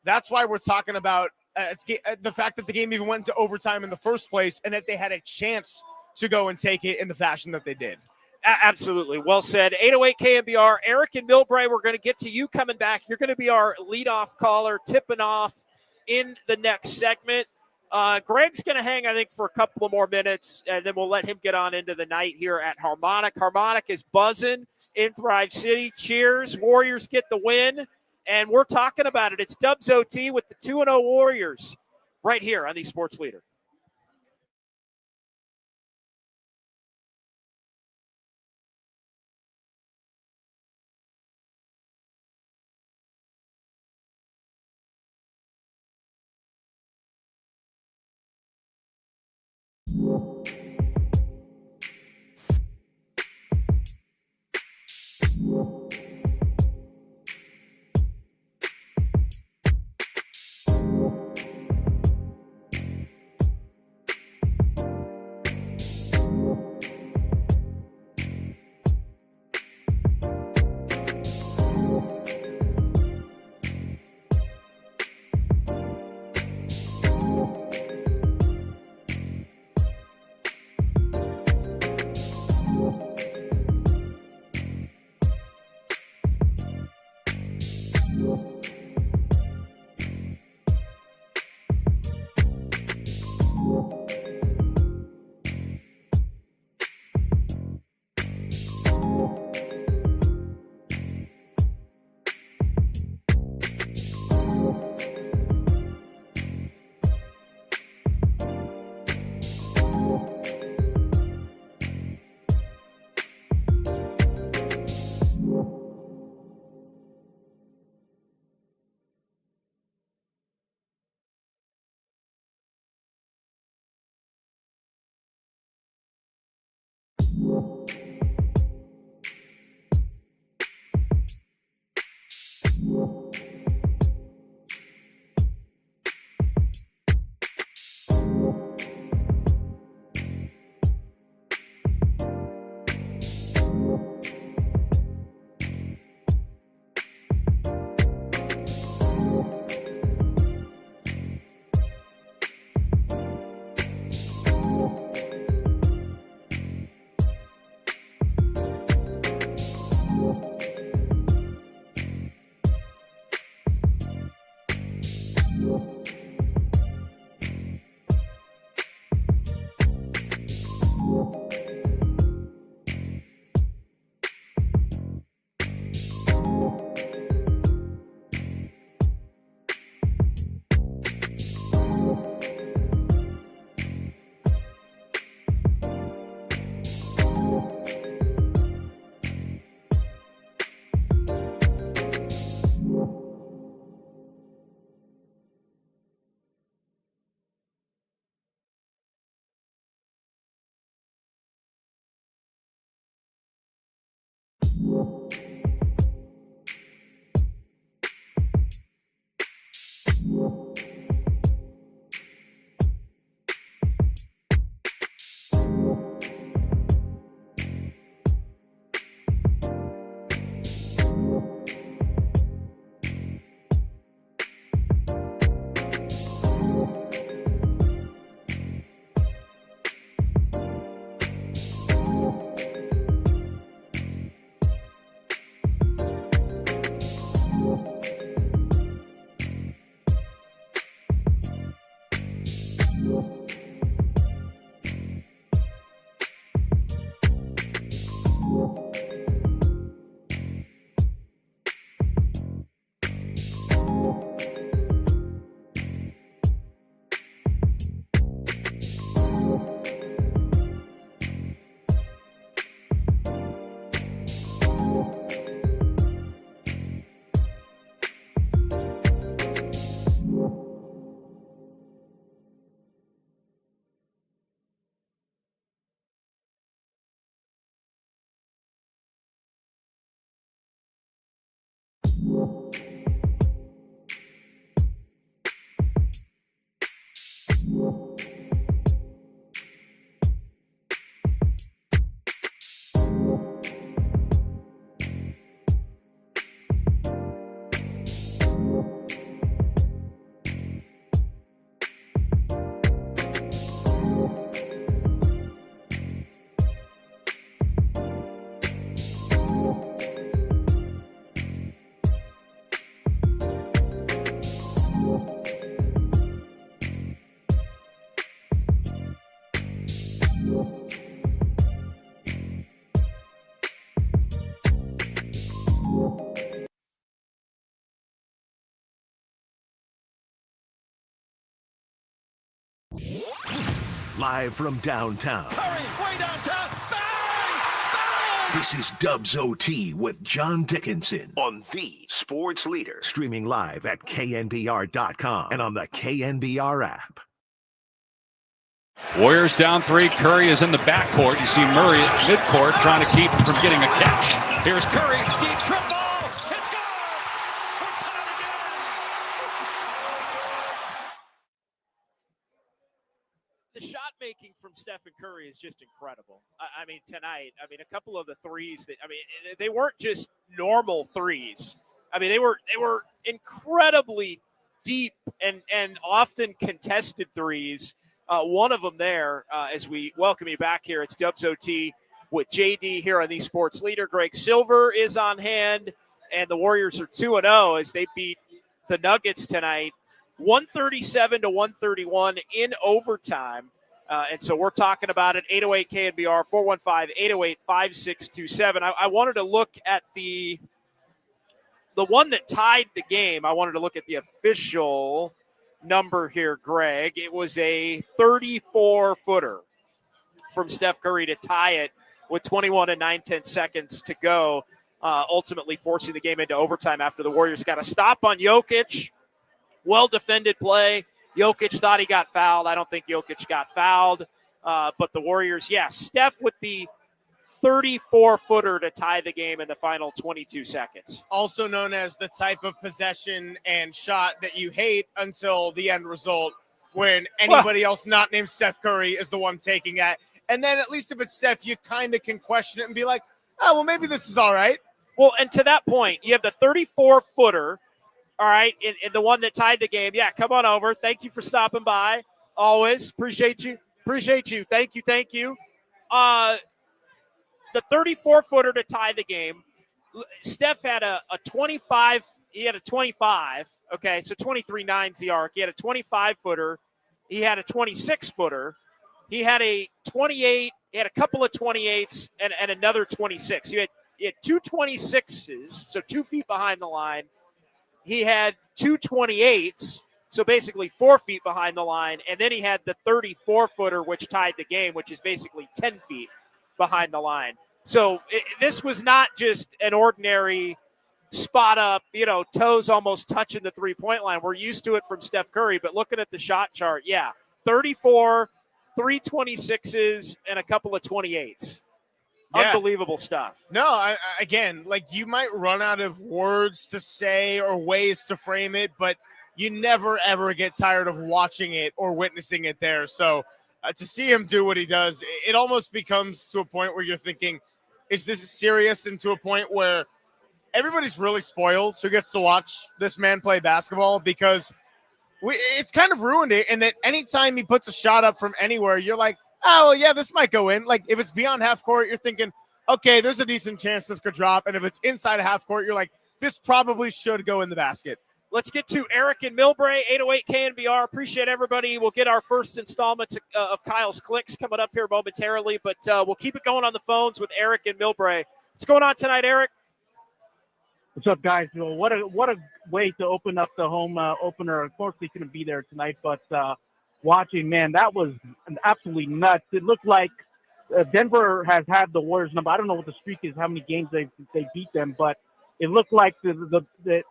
that's why we're talking about the fact that the game even went into overtime in the first place, and that they had a chance to go and take it in the fashion that they did. Absolutely. Well said. 808 KNBR. Eric and Milbray, we're going to get to you coming back. You're going to be our leadoff caller, tipping off in the next segment. Greg's going to hang, I think, for a couple of more minutes, and then we'll let him get on into the night here at Harmonic. Harmonic is buzzing in Thrive City. Cheers. Warriors get the win, and we're talking about it. It's Dubs OT with the 2-0 Warriors right here on the Sports Leader. Live from downtown. Curry, way downtown. Bang! This is Dubs OT with John Dickinson on the Sports Leader. Streaming live at KNBR.com and on the KNBR app. Warriors down 3. Curry is in the backcourt. You see Murray at midcourt trying to keep him from getting a catch. Here's Curry. Deep triple. It's good. The shot making from Steph Curry is just incredible. I mean, tonight, a couple of the threes they weren't just normal threes. They were incredibly deep and often contested threes. One of them there, as we welcome you back here. It's Dubs OT with JD here on the Sports Leader. Greg Silver is on hand, and the Warriors are 2-0 as they beat the Nuggets tonight, 137-131 in overtime. And so we're talking about it. 808 KNBR, 415-808-5627. I wanted to look at the one that tied the game. I wanted to look at the official number here, Greg. It was a 34-footer from Steph Curry to tie it with 21 and 9/10 seconds to go, ultimately forcing the game into overtime after the Warriors got a stop on Jokic. Well-defended play. Jokic thought he got fouled. I don't think Jokic got fouled. But the Warriors, Steph with the 34-footer to tie the game in the final 22 seconds. Also known as the type of possession and shot that you hate until the end result when anybody else not named Steph Curry is the one taking it. And then at least if it's Steph, you kind of can question it and be like, oh, well, maybe this is all right. Well, and to that point, you have the 34-footer, all right, in the one that tied the game. Yeah, come on over. Thank you for stopping by. Always. Appreciate you. Thank you. The 34-footer to tie the game. Steph had a 25. He had a 25. Okay, so 23-9's the arc. He had a 25-footer. He had a 26-footer. He had a 28. He had a couple of 28s and another 26. He had 2 26s, so 2 feet behind the line. He had 2 28s, so basically 4 feet behind the line. And then he had the 34-footer, which tied the game, which is basically 10 feet behind the line. So this was not just an ordinary spot up, toes almost touching the three-point line. We're used to it from Steph Curry, but looking at the shot chart, 34, 3 26s, and a couple of 28s. Yeah. Unbelievable stuff. No, again, you might run out of words to say or ways to frame it, but you never, ever get tired of watching it or witnessing it there. So to see him do what he does, it almost becomes to a point where you're thinking, is this serious? And to a point where everybody's really spoiled who gets to watch this man play basketball, because it's kind of ruined it. And that anytime he puts a shot up from anywhere, you're like, oh, well, yeah, this might go in. If it's beyond half court, you're thinking, okay, there's a decent chance this could drop. And if it's inside of half court, you're like, this probably should go in the basket. Let's get to Eric and Milbrae, 808 KNBR. Appreciate everybody. We'll get our first installments of Kyle's Clicks coming up here momentarily, but we'll keep it going on the phones with Eric and Milbrae. What's going on tonight, Eric? What's up, guys? Well, what a way to open up the home opener. Unfortunately, couldn't be there tonight, but watching, man, that was absolutely nuts. It looked like Denver has had the Warriors number. I don't know what the streak is, how many games they beat them, but it looked like it's going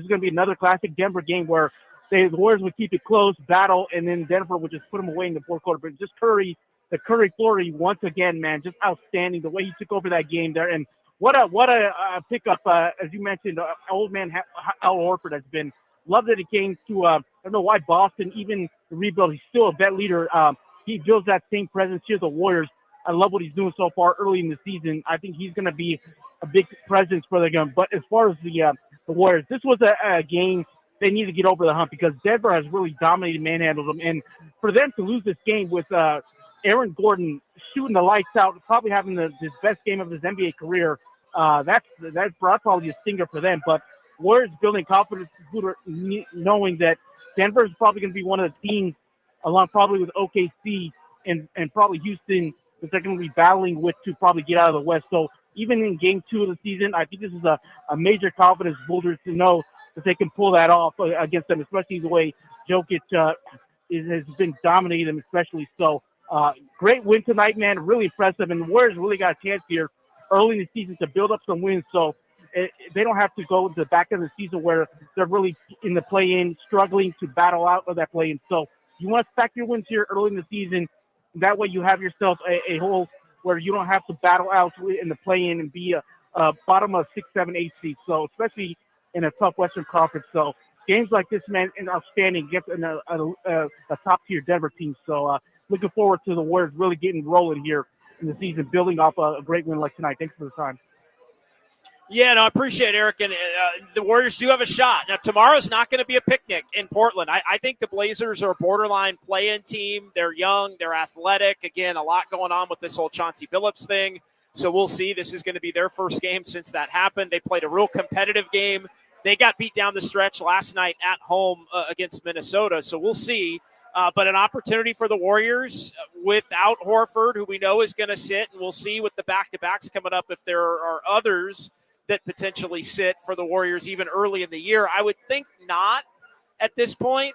to be another classic Denver game where the Warriors would keep it close, battle, and then Denver would just put them away in the fourth quarter. But just Curry, the Curry Flurry, once again, man, just outstanding the way he took over that game there. And what a pickup, as you mentioned, old man Al Horford has been. Loved that it came to, I don't know why Boston, even the rebuild, he's still a vet leader. He builds that same presence here at the Warriors. I love what he's doing so far early in the season. I think he's going to be a big presence for the game. But as far as the Warriors, this was a game they need to get over the hump because Denver has really dominated, manhandled them. And for them to lose this game with Aaron Gordon shooting the lights out, probably having his best game of his NBA career, that's probably a stinger for them. But Warriors building confidence, knowing that Denver is probably going to be one of the teams, along probably with OKC and probably Houston, that they're going to be battling with to probably get out of the West. So even in game 2 of the season, I think this is a major confidence builder to know that they can pull that off against them, especially the way Jokic has been dominating them, especially. So great win tonight, man. Really impressive. And the Warriors really got a chance here early in the season to build up some wins. So they don't have to go to the back end of the season where they're really in the play-in, struggling to battle out of that play-in. So you want to stack your wins here early in the season. That way you have yourself a hole where you don't have to battle out in the play-in and be a bottom of 6, 7, 8 seed. So especially in a tough Western Conference. So games like this, man, is outstanding against a top-tier Denver team. So looking forward to the Warriors really getting rolling here in the season, building off a great win like tonight. Thanks for the time. Yeah, no, I appreciate it, Eric. And the Warriors do have a shot. Now, tomorrow's not going to be a picnic in Portland. I think the Blazers are a borderline play-in team. They're young. They're athletic. Again, a lot going on with this whole Chauncey Billups thing. So we'll see. This is going to be their first game since that happened. They played a real competitive game. They got beat down the stretch last night at home against Minnesota. So we'll see. But an opportunity for the Warriors without Horford, who we know is going to sit. And we'll see with the back-to-backs coming up if there are others that potentially sit for the Warriors even early in the year. I would think not at this point.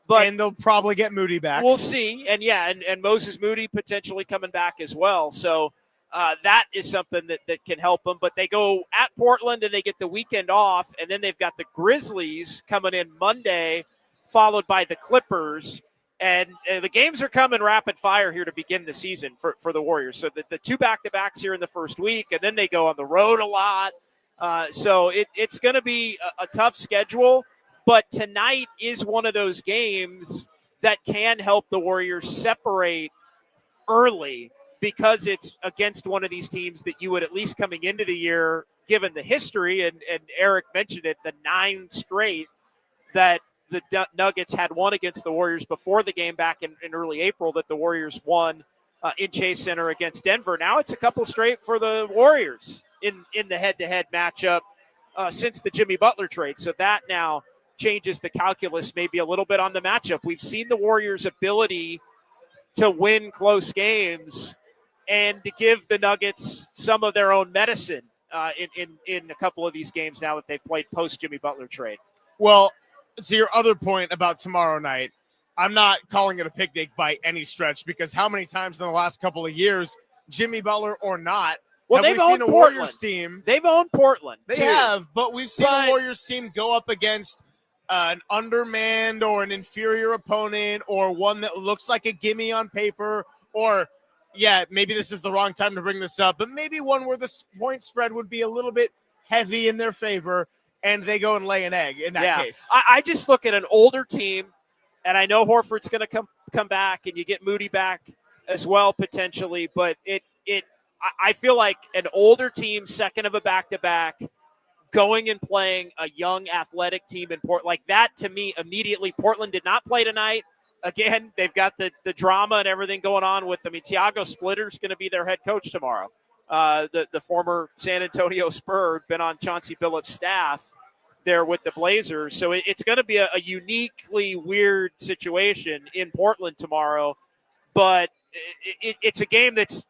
And they'll probably get Moody back. We'll see. And, yeah, and Moses Moody potentially coming back as well. So that is something that can help them. But they go at Portland and they get the weekend off, and then they've got the Grizzlies coming in Monday, followed by the Clippers. And the games are coming rapid fire here to begin the season for the Warriors. So the 2 back-to-backs here in the first week, and then they go on the road a lot. So it's going to be a tough schedule. But tonight is one of those games that can help the Warriors separate early because it's against one of these teams that you would at least coming into the year, given the history, and Eric mentioned it, the 9 straight that the Nuggets had won against the Warriors before the game back in early April that the Warriors won in Chase Center against Denver. Now it's a couple straight for the Warriors in the head-to-head matchup since the Jimmy Butler trade. So that now changes the calculus maybe a little bit on the matchup. We've seen the Warriors' ability to win close games and to give the Nuggets some of their own medicine in a couple of these games now that they've played post-Jimmy Butler trade. Well, to your other point about tomorrow night, I'm not calling it a picnic by any stretch because how many times in the last couple of years, Jimmy Butler or not, well, have we seen a Warriors team? They've owned Portland. They have, but we've seen a Warriors team go up against an undermanned or an inferior opponent or one that looks like a gimme on paper or, yeah, maybe this is the wrong time to bring this up, but maybe one where the point spread would be a little bit heavy in their favor and they go and lay an egg in that case. I just look at an older team, and I know Horford's going to come back and you get Moody back as well potentially, but I feel like an older team, second of a back-to-back, going and playing a young athletic team in Portland. Like that, to me, immediately, Portland did not play tonight. Again, they've got the drama and everything going on with, Tiago Splitter's going to be their head coach tomorrow. The former San Antonio Spur, been on Chauncey Billups' staff. there with the Blazers. So it's going to be a uniquely weird situation in Portland tomorrow, but it's a game that's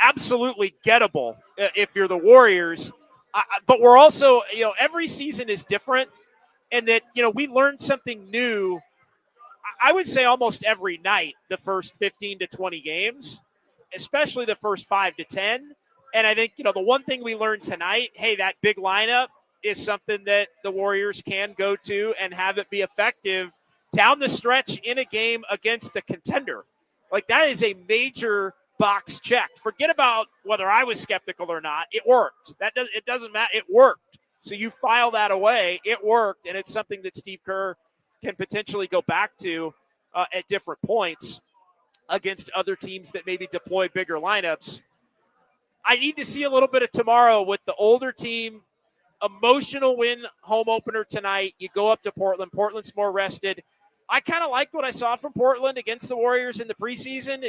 absolutely gettable if you're the Warriors. But we're also, every season is different, and that, we learn something new, I would say almost every night, the first 15 to 20 games, especially the first 5 to 10. And I think, the one thing we learned tonight, hey, that big lineup is something that the Warriors can go to and have it be effective down the stretch in a game against a contender. Like, that is a major box checked. Forget about whether I was skeptical or not. It worked. It doesn't matter. It worked. So you file that away. It worked, and it's something that Steve Kerr can potentially go back to at different points against other teams that maybe deploy bigger lineups. I need to see a little bit of tomorrow with the older team. Emotional win home opener tonight. You go up to Portland. Portland's more rested. I kind of liked what I saw from Portland against the Warriors in the preseason.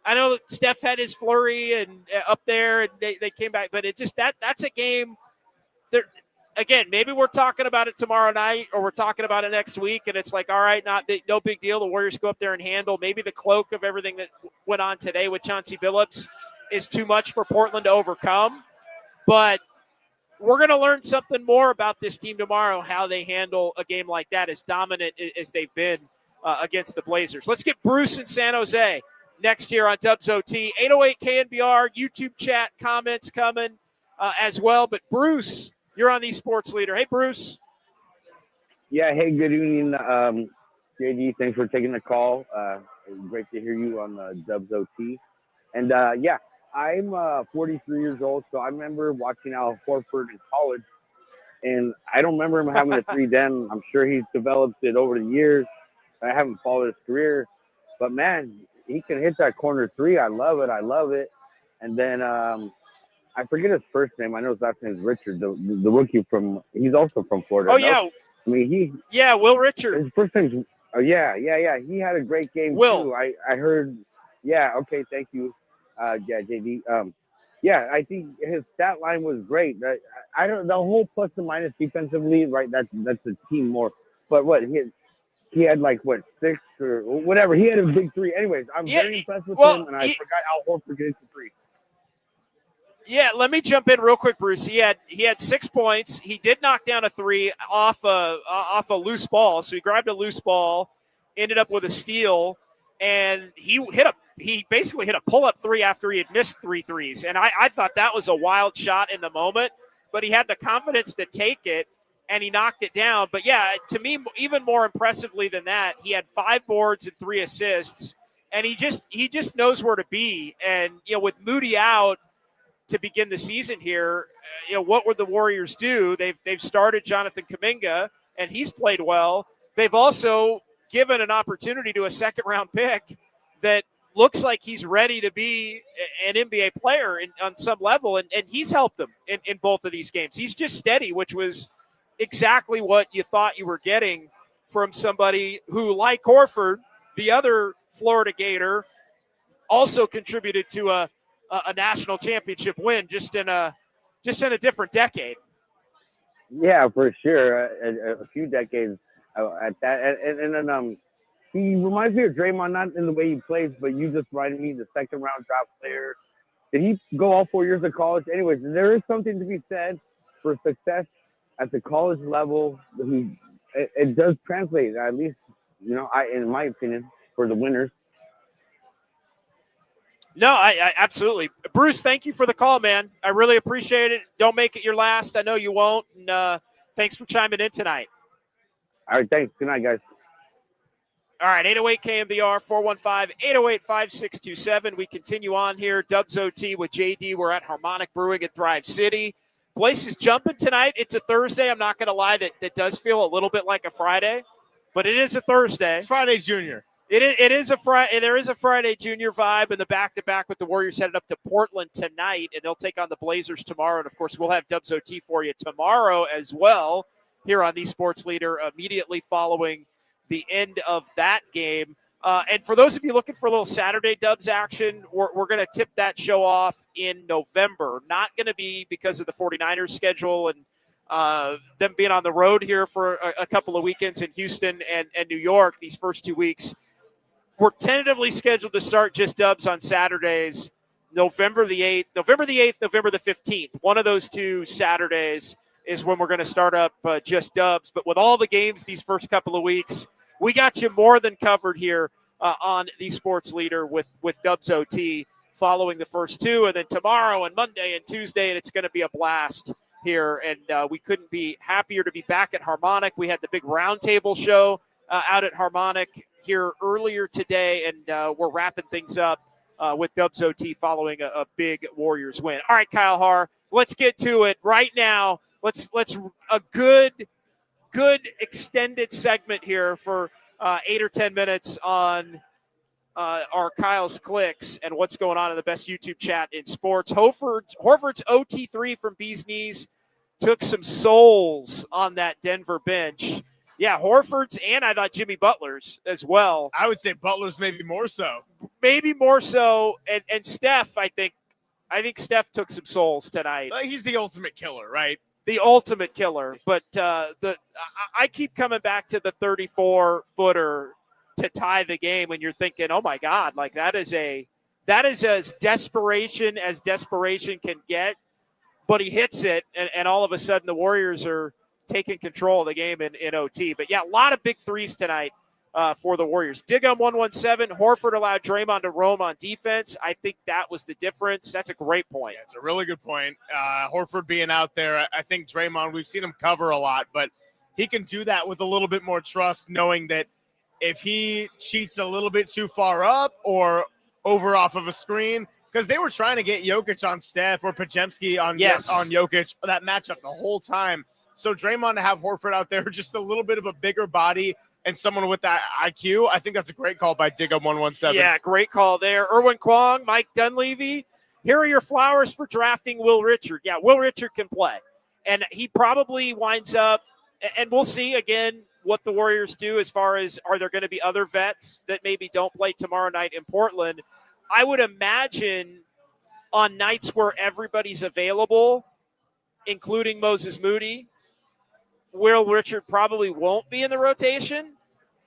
I know that Steph had his flurry and up there, and they came back, but that's a game. Again, maybe we're talking about it tomorrow night, or we're talking about it next week, and it's like, all right, no big deal. The Warriors go up there and handle. Maybe the cloak of everything that went on today with Chauncey Billups is too much for Portland to overcome. But we're going to learn something more about this team tomorrow, how they handle a game like that, as dominant as they've been against the Blazers. Let's get Bruce in San Jose next here on Dubs OT. 808 KNBR, YouTube chat, comments coming as well. But Bruce, you're on the Sports Leader. Hey, Bruce. Yeah, hey, good evening, JD. Thanks for taking the call. Great to hear you on Dubs OT. And, yeah, I'm 43 years old, so I remember watching Al Horford in college, and I don't remember him having a 3 then. I'm sure he's developed it over the years. I haven't followed his career. But, man, he can hit that corner 3. I love it. And then I forget his first name. I know his last name is Richard, the rookie he's also from Florida. Oh, yeah. I mean, Will Richard. His first name's he had a great game, too. I heard, okay, thank you. JD. I think his stat line was great. I don't the whole plus and minus defensively, right? That's the team more. But he had 6 or whatever. He had a big 3. Anyways, I'm very impressed with him, and I forgot Al Horford getting to 3. Yeah, let me jump in real quick, Bruce. He had 6 points. He did knock down a 3 off a loose ball. So he grabbed a loose ball, ended up with a steal, and he basically hit a pull-up 3 after he had missed 3 threes. And I thought that was a wild shot in the moment, but he had the confidence to take it, and he knocked it down. But, yeah, to me, even more impressively than that, he had 5 boards and 3 assists, and he just knows where to be. And, with Moody out to begin the season here, what would the Warriors do? They've started Jonathan Kuminga, and he's played well. They've also given an opportunity to a second-round pick that looks like he's ready to be an NBA player on some level, and he's helped them in both of these games. He's just steady, which was exactly what you thought you were getting from somebody who, like Horford, the other Florida Gator, also contributed to a national championship win just in a different decade. Yeah, for sure. A few decades at that. And then he reminds me of Draymond, not in the way he plays, but you just reminded me the second-round draft player. Did he go all 4 years of college? Anyways, there is something to be said for success at the college level. It does translate, at least, in my opinion, for the winners. No, I absolutely. Bruce, thank you for the call, man. I really appreciate it. Don't make it your last. I know you won't. And thanks for chiming in tonight. All right, thanks. Good night, guys. All right, 808 KNBR, 415-808-5627. We continue on here. Dubs OT with JD. We're at Harmonic Brewing at Thrive City. Place is jumping tonight. It's a Thursday. I'm not going to lie. That does feel a little bit like a Friday, but it is a Thursday. It's Friday Junior. It is a Friday. There is a Friday Junior vibe in the back-to-back with the Warriors headed up to Portland tonight, and they'll take on the Blazers tomorrow. And, of course, we'll have Dubs OT for you tomorrow as well here on the Sports Leader immediately following the end of that game. And for those of you looking for a little Saturday Dubs action, we're going to tip that show off in November. Not going to be because of the 49ers schedule and them being on the road here for a couple of weekends in Houston and New York these first 2 weeks. We're tentatively scheduled to start Just Dubs on Saturdays, November the 8th, November the 15th. One of those 2 Saturdays is when we're going to start up Just Dubs. But with all the games these first couple of weeks, we got you more than covered here on the Sports Leader with Dubs OT following the first 2. And then tomorrow and Monday and Tuesday, and it's going to be a blast here. And we couldn't be happier to be back at Harmonic. We had the big roundtable show out at Harmonic here earlier today, and we're wrapping things up with Dubs OT following a big Warriors win. All right, Kyle Haar, let's get to it right now. Let's a good extended segment here for 8 or 10 minutes on our Kyle's Clicks and what's going on in the best YouTube chat in sports. Horford's OT3 from Bees Knees took some souls on that Denver bench. Yeah, Horford's and I thought Jimmy Butler's as well. I would say Butler's maybe more so. Maybe more so. And Steph, I think Steph took some souls tonight. He's the ultimate killer, right? The ultimate killer. But I keep coming back to the 34-footer to tie the game when you're thinking, oh my God, like that is as desperation can get. But he hits it, and all of a sudden the Warriors are taking control of the game in OT. But, yeah, a lot of big threes tonight for the Warriors. Digum 117. Horford allowed Draymond to roam on defense. I think that was the difference. That's a great point. Yeah, it's a really good point. Horford being out there, I think Draymond, we've seen him cover a lot, but he can do that with a little bit more trust, knowing that if he cheats a little bit too far up or over off of a screen, because they were trying to get Jokic on Steph or Podziemski on Jokic, that matchup the whole time. So Draymond to have Horford out there, just a little bit of a bigger body and someone with that IQ, I think that's a great call by Digum 117. Yeah, great call there. Erwin Kwong, Mike Dunleavy, here are your flowers for drafting Will Richard. Yeah, Will Richard can play. And he probably winds up, and we'll see again what the Warriors do as far as are there going to be other vets that maybe don't play tomorrow night in Portland. I would imagine on nights where everybody's available, including Moses Moody, Will Richard probably won't be in the rotation,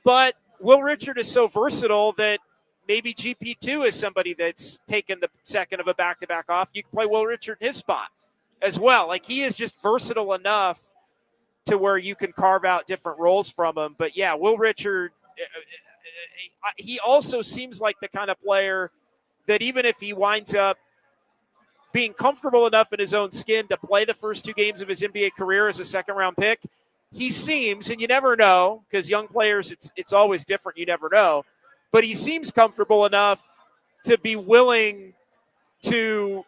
but Will Richard is so versatile that maybe GP2 is somebody that's taken the second of a back-to-back off. You can play Will Richard in his spot as well. Like, he is just versatile enough to where you can carve out different roles from him. But, yeah, Will Richard, he also seems like the kind of player that even if he winds up being comfortable enough in his own skin to play the first 2 games of his NBA career as a second-round pick, he seems, and you never know, because young players, it's always different, you never know, but he seems comfortable enough to be willing to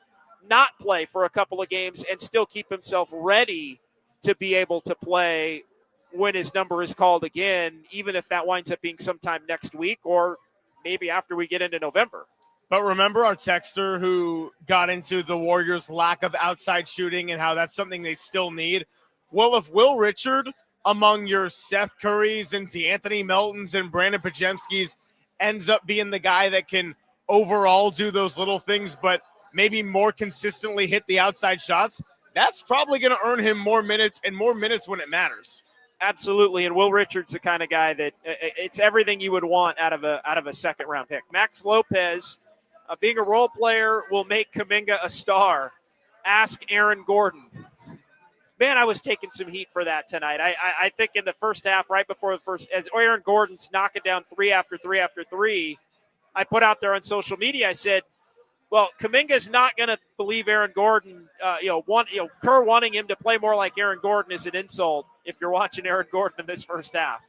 not play for a couple of games and still keep himself ready to be able to play when his number is called again, even if that winds up being sometime next week or maybe after we get into November. But remember our texter who got into the Warriors' lack of outside shooting and how that's something they still need? Well, if Will Richard, among your Seth Currys and D'Anthony Meltons and Brandon Podziemskis, ends up being the guy that can overall do those little things but maybe more consistently hit the outside shots, that's probably going to earn him more minutes and more minutes when it matters. Absolutely, and Will Richard's the kind of guy that it's everything you would want out of a second-round pick. Max Lopez, being a role player will make Kuminga a star. Ask Aaron Gordon. Man, I was taking some heat for that tonight. I think in the first half, right before the first, as Aaron Gordon's knocking down 3 after 3 after 3, I put out there on social media, I said, well, Kuminga's not going to believe Aaron Gordon. Kerr wanting him to play more like Aaron Gordon is an insult if you're watching Aaron Gordon in this first half.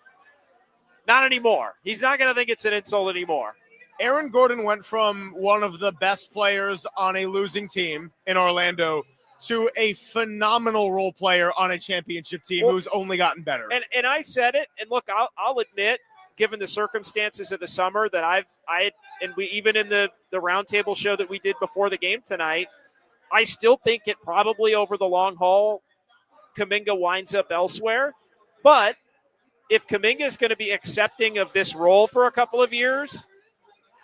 Not anymore. He's not going to think it's an insult anymore. Aaron Gordon went from one of the best players on a losing team in Orlando to a phenomenal role player on a championship team who's only gotten better. And I said it, and look, I'll admit, given the circumstances of the summer that we even in the roundtable show that we did before the game tonight, I still think it probably over the long haul, Kuminga winds up elsewhere. But if Kuminga is going to be accepting of this role for a couple of years,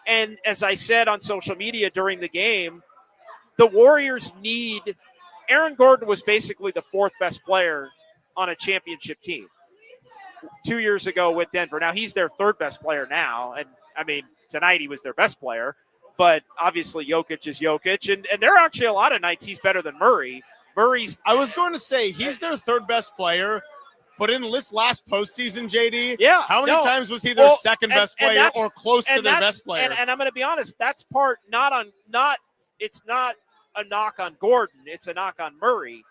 and as I said on social media during the game, the Warriors need Aaron Gordon was basically the fourth best player on a championship team 2 years ago with Denver. Now he's their third best player now. And I mean, tonight he was their best player, but obviously Jokic is Jokic. And there are actually a lot of nights he's better than Murray. I was going to say he's their third best player, but in this last postseason, JD, how many times was he their second best player or close to their best player? And I'm going to be honest, that's part it's not a knock on Gordon, it's a knock on Murray.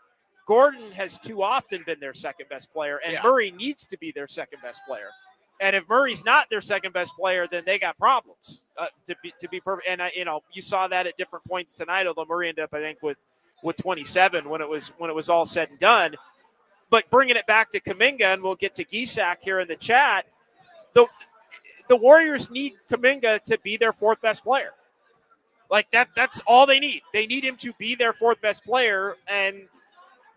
Gordon has too often been their second best player, and Murray needs to be their second best player. And if Murray's not their second best player, then they got problems. To be perfect, and you saw that at different points tonight. Although Murray ended up, I think, with 27 when it was all said and done. But bringing it back to Kuminga, and we'll get to Gisak here in the chat. The Warriors need Kuminga to be their fourth best player. Like that's all they need. They need him to be their fourth best player and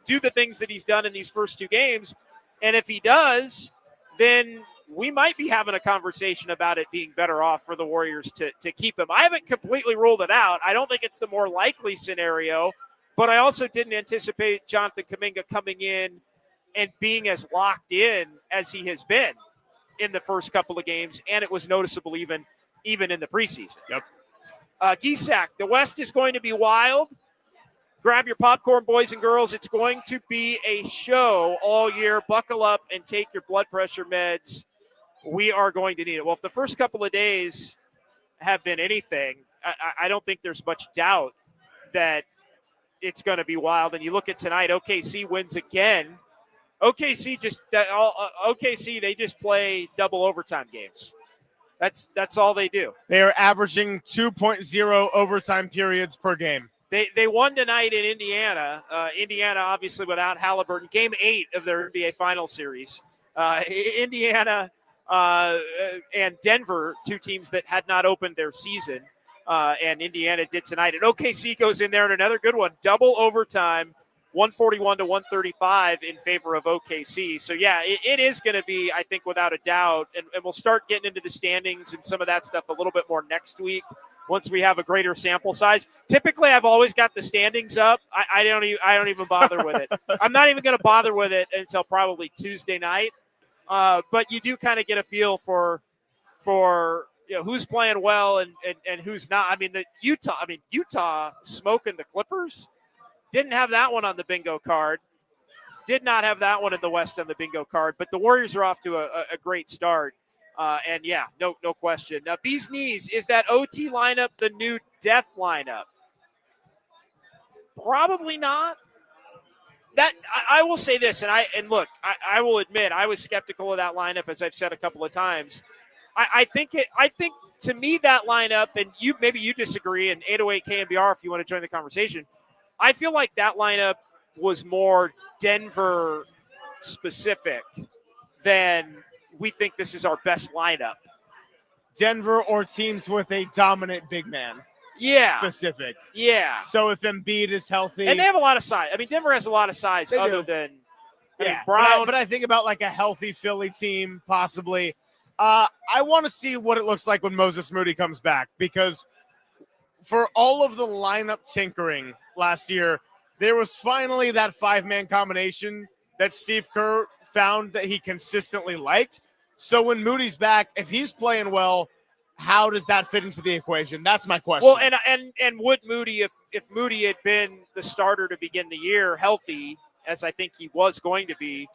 do the things that he's done in these first two games. And if he does, then we might be having a conversation about it being better off for the Warriors to keep him. I haven't completely ruled it out. I don't think it's the more likely scenario, but I also didn't anticipate Jonathan Kuminga coming in and being as locked in as he has been in the first couple of games, and it was noticeable even in the preseason. Yep. Gisak, the West is going to be wild. Grab your popcorn, boys and girls. It's going to be a show all year. Buckle up and take your blood pressure meds. We are going to need it. Well, if the first couple of days have been anything, I don't think there's much doubt that it's going to be wild. And you look at tonight, OKC wins again. OKC they just play double overtime games. That's all they do. They are averaging 2.0 overtime periods per game. They won tonight in Indiana. Indiana, obviously, without Halliburton. Game 8 of their NBA Finals series. Indiana and Denver, two teams that had not opened their season. And Indiana did tonight. And OKC goes in there in another good one. Double overtime, 141 to 135 in favor of OKC. So, yeah, it is going to be, I think, without a doubt. And we'll start getting into the standings and some of that stuff a little bit more next week once we have a greater sample size. Typically, I've always got the standings up. I don't even bother with it. I'm not even going to bother with it until probably Tuesday night. But you do kind of get a feel for who's playing well and who's not. I mean, Utah smoking the Clippers. Didn't have that one on the bingo card. Did not have that one in the West on the bingo card. But the Warriors are off to a great start. And, yeah, no question. Now, Bee's Knees, is that OT lineup the new death lineup? Probably not. That I will say this, and look, I will admit I was skeptical of that lineup, as I've said a couple of times. I think to me that lineup, and maybe you disagree, and 808 KNBR if you want to join the conversation. I feel like that lineup was more Denver specific than we think this is our best lineup. Denver or teams with a dominant big man. Yeah. Specific. Yeah. So if Embiid is healthy. And they have a lot of size. I mean, Denver has a lot of size other than Brown. But I think about like a healthy Philly team, possibly. I want to see what it looks like when Moses Moody comes back, because for all of the lineup tinkering last year, there was finally that five-man combination that Steve Kerr found that he consistently liked. So when Moody's back, if he's playing well, how does that fit into the equation? That's my question. Well, and would Moody, if Moody had been the starter to begin the year healthy, as I think he was going to be,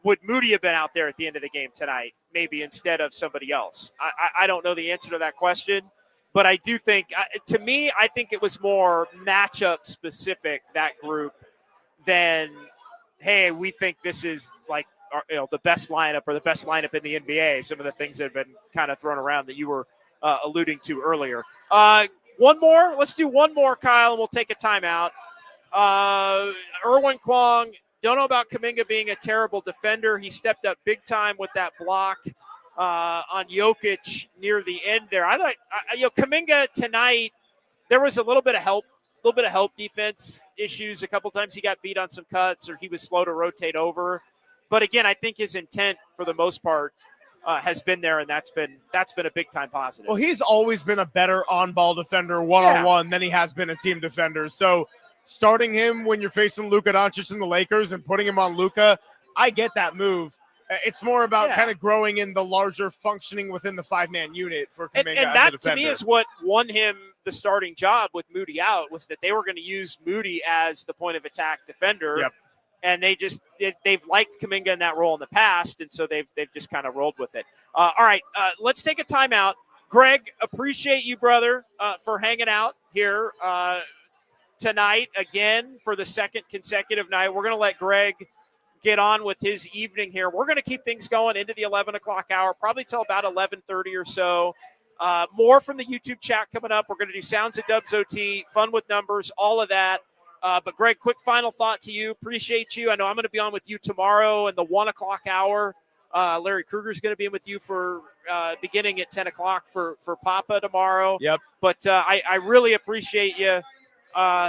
would Moody have been out there at the end of the game tonight, maybe instead of somebody else? I don't know the answer to that question, but I do think, to me, I think it was more matchup specific, that group, than, hey, we think this is like the best lineup or the best lineup in the NBA. Some of the things that have been kind of thrown around that you were alluding to earlier. One more. Let's do one more, Kyle, and we'll take a timeout. Erwin Kwong, don't know about Kuminga being a terrible defender. He stepped up big time with that block on Jokic near the end there. I thought, Kuminga tonight, there was a little bit of help defense issues. A couple times he got beat on some cuts or he was slow to rotate over. But again, I think his intent for the most part has been there, and that's been a big time positive. Well, he's always been a better on-ball defender one-on-one than he has been a team defender. So starting him when you're facing Luka Doncic and the Lakers and putting him on Luka, I get that move. It's more about kind of growing in the larger functioning within the 5-man unit for Kuminga and as that a defender. to me is what won him the starting job with Moody out, was that they were going to use Moody as the point of attack defender. Yep. And they've liked Kuminga in that role in the past, and so they've just kind of rolled with it. All right, let's take a timeout. Greg, appreciate you, brother, for hanging out here tonight again for the second consecutive night. We're going to let Greg get on with his evening here. We're going to keep things going into the 11 o'clock hour, probably till about 11:30 or so. More from the YouTube chat coming up. We're going to do Sounds of Dubs OT, fun with numbers, all of that. But, Greg, quick final thought to you. Appreciate you. I know I'm going to be on with you tomorrow in the 1 o'clock hour. Larry Kruger's going to be in with you for beginning at 10 o'clock for Papa tomorrow. Yep. But I really appreciate you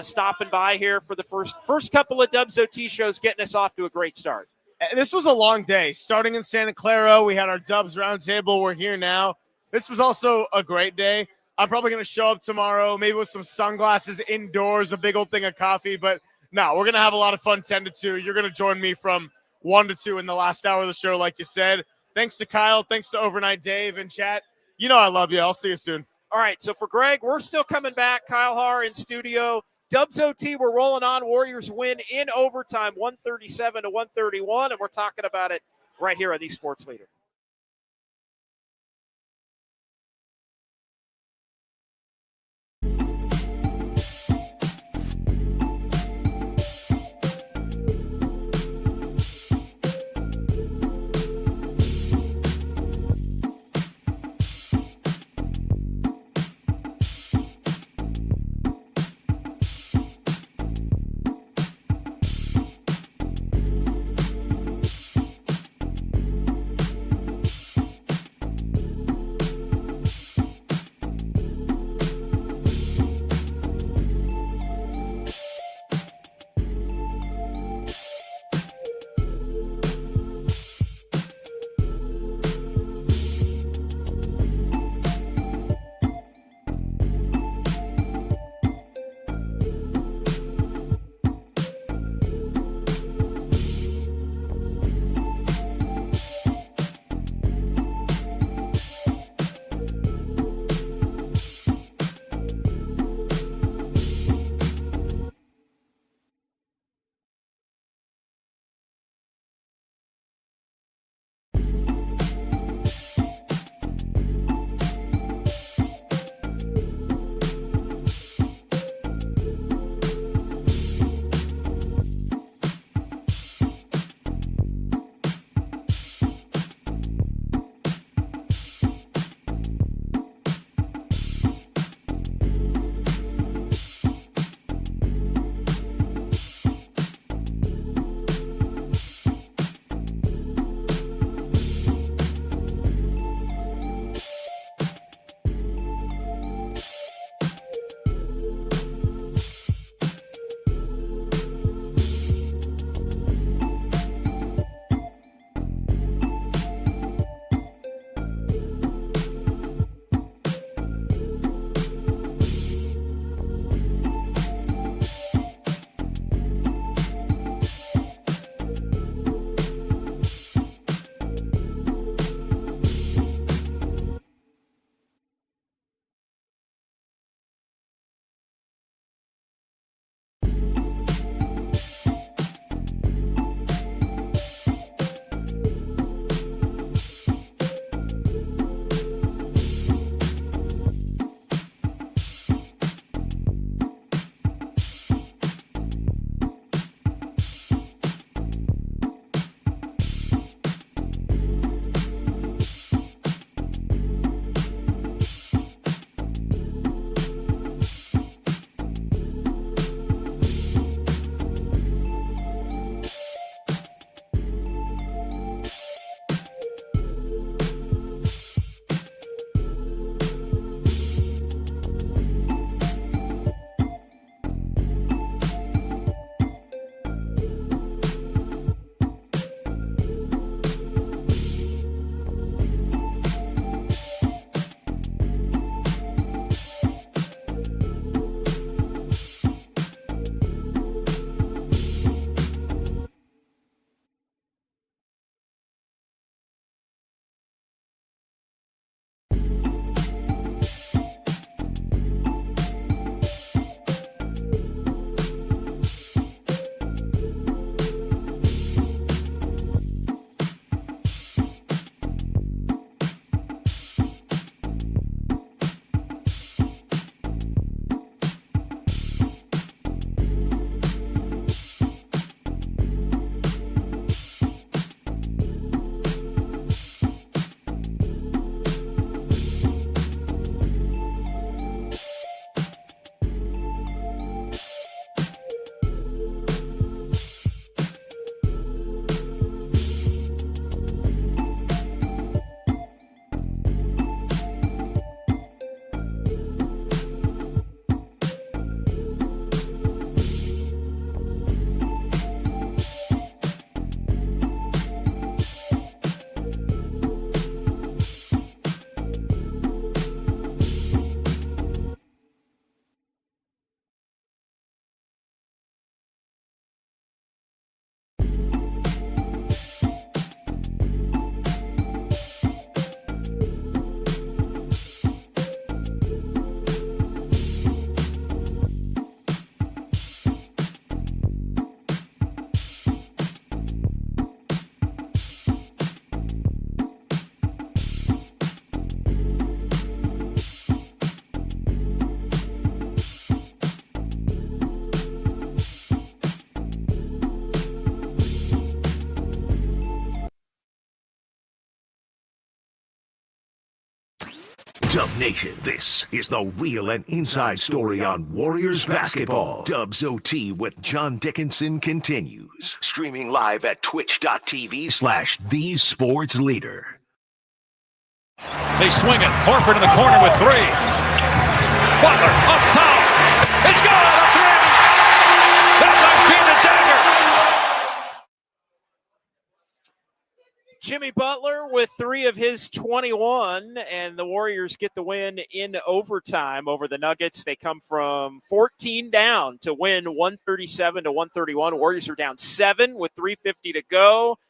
stopping by here for the first couple of Dubs OT shows, getting us off to a great start. This was a long day. Starting in Santa Clara, we had our Dubs Roundtable. We're here now. This was also a great day. I'm probably going to show up tomorrow, maybe with some sunglasses indoors, a big old thing of coffee. But no, we're going to have a lot of fun 10 to 2. You're going to join me from 1 to 2 in the last hour of the show, like you said. Thanks to Kyle. Thanks to Overnight Dave and chat. You know I love you. I'll see you soon. All right, so for Greg, we're still coming back. Kyle Haar in studio. Dubs OT, we're rolling on. Warriors win in overtime, 137 to 131, and we're talking about it right here on the Sports Leader. Dub Nation, this is the real and inside story on Warriors basketball. Dubs OT with John Dickinson continues. Streaming live at twitch.tv/thesportsleader. They swing it. Horford in the corner with three. Butler up top. It's good. A three. That might be the dagger. Jimmy Butler with 3 of his 21, and the Warriors get the win in overtime over the Nuggets. They come from 14 down to win 137-131. Warriors are down 7 with 3:50 to go.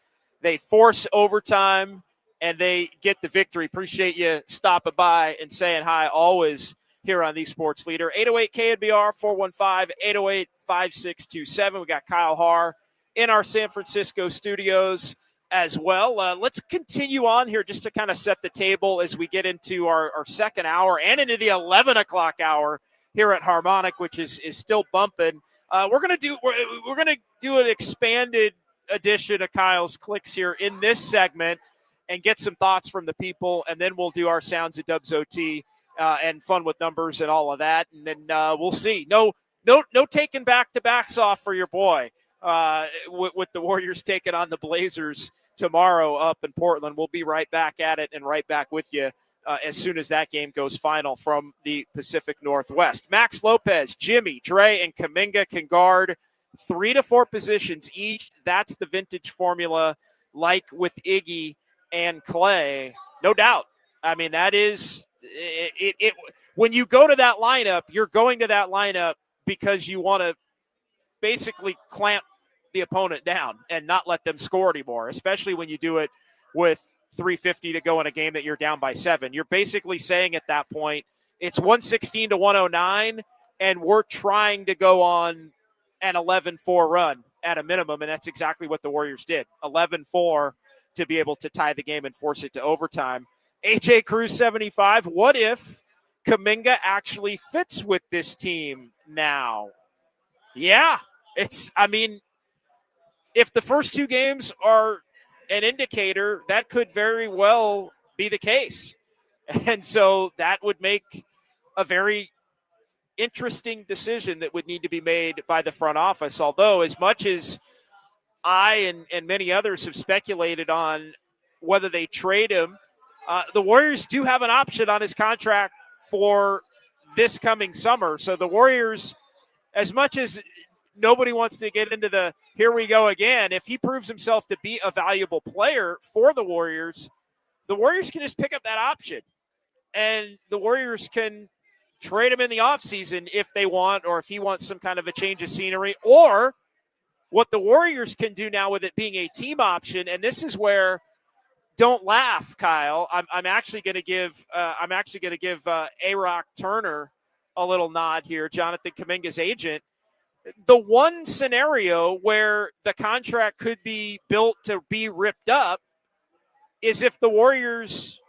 They force overtime, and they get the victory. Appreciate you stopping by and saying hi always here on the Sports Leader. 808 KNBR, 415-808-5627. We got Kyle Haar in our San Francisco studios as well. Let's continue on here just to kind of set the table as we get into our second hour and into the 11 o'clock hour here at Harmonic, which is still bumping. We're gonna do an expanded edition of Kyle's Clicks here in this segment and get some thoughts from the people, and then we'll do our Sounds of Dubs OT and fun with numbers and all of that, and then we'll see. No taking back-to-backs off for your boy with the Warriors taking on the Blazers tomorrow up in Portland. We'll be right back at it and right back with you as soon as that game goes final from the Pacific Northwest. Max Lopez, Jimmy, Dre, and Kuminga can guard 3 to 4 positions each. That's the vintage formula, like with Iggy and Clay. No doubt. I mean, that is it. When you go to that lineup, you're going to that lineup because you want to basically clamp the opponent down and not let them score anymore, especially when you do it with 3:50 to go in a game that you're down by 7. You're basically saying at that point, it's 116-109, and we're trying to go on an 11-4 run at a minimum, and that's exactly what the Warriors did. 11-4 to be able to tie the game and force it to overtime. AJ Cruz 75, what if Kuminga actually fits with this team now? Yeah, if the first 2 games are an indicator, that could very well be the case. And so that would make a very interesting decision that would need to be made by the front office. Although, as much as I and many others have speculated on whether they trade him, the Warriors do have an option on his contract for this coming summer. So the Warriors, as much as nobody wants to get into the here we go again, if he proves himself to be a valuable player for the Warriors can just pick up that option. And the Warriors can trade him in the offseason if they want, or if he wants some kind of a change of scenery. Or what the Warriors can do now with it being a team option, and this is where, don't laugh, Kyle. I'm actually going to give A-Rock Turner a little nod here, Jonathan Kuminga's agent. The one scenario where the contract could be built to be ripped up is if the Warriors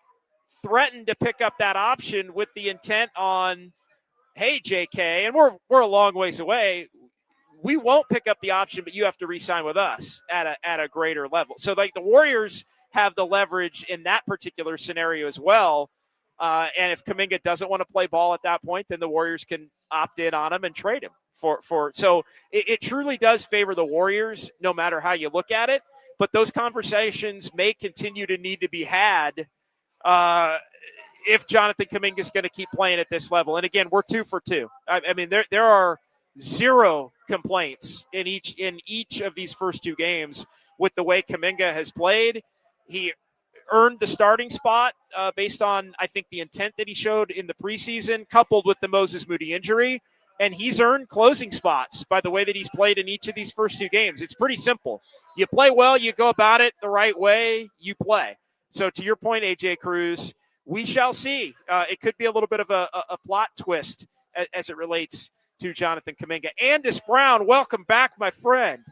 threaten to pick up that option with the intent on, hey, JK, and we're a long ways away. We won't pick up the option, but you have to re-sign with us at a greater level. So, like, the Warriors have the leverage in that particular scenario as well. And if Kuminga doesn't want to play ball at that point, then the Warriors can opt in on him and trade him so it truly does favor the Warriors no matter how you look at it. But those conversations may continue to need to be had if Jonathan Kuminga is going to keep playing at this level. And again, we're 2 for 2. I mean, there are 0 complaints in each of these first 2 games with the way Kuminga has played. He earned the starting spot based on, I think, the intent that he showed in the preseason, coupled with the Moses Moody injury. And he's earned closing spots by the way that he's played in each of these first 2 games. It's pretty simple. You play well, you go about it the right way, you play. So to your point, AJ Cruz, we shall see. It could be a little bit of a plot twist as it relates to Jonathan Kuminga. Andis Brown, welcome back, my friend.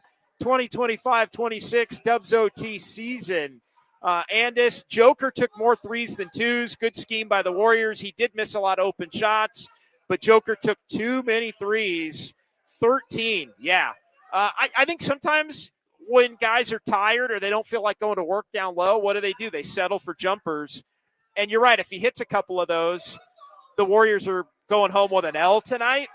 2025-26 Dubs OT season. Andis, Joker took more 3s than 2s. Good scheme by the Warriors. He did miss a lot of open shots, but Joker took too many 3s. 13, yeah. I think sometimes when guys are tired or they don't feel like going to work down low, what do? They settle for jumpers. And you're right. If he hits a couple of those, the Warriors are going home with an L tonight.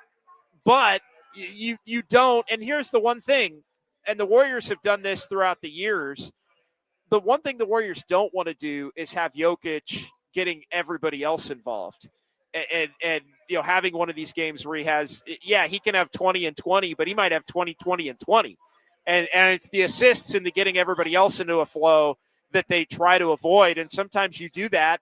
But you don't. And here's the one thing, and the Warriors have done this throughout the years. The one thing the Warriors don't want to do is have Jokic getting everybody else involved. And having one of these games where he has, he can have 20 and 20, but he might have 20, 20, and 20. And it's the assists and the getting everybody else into a flow that they try to avoid. And sometimes you do that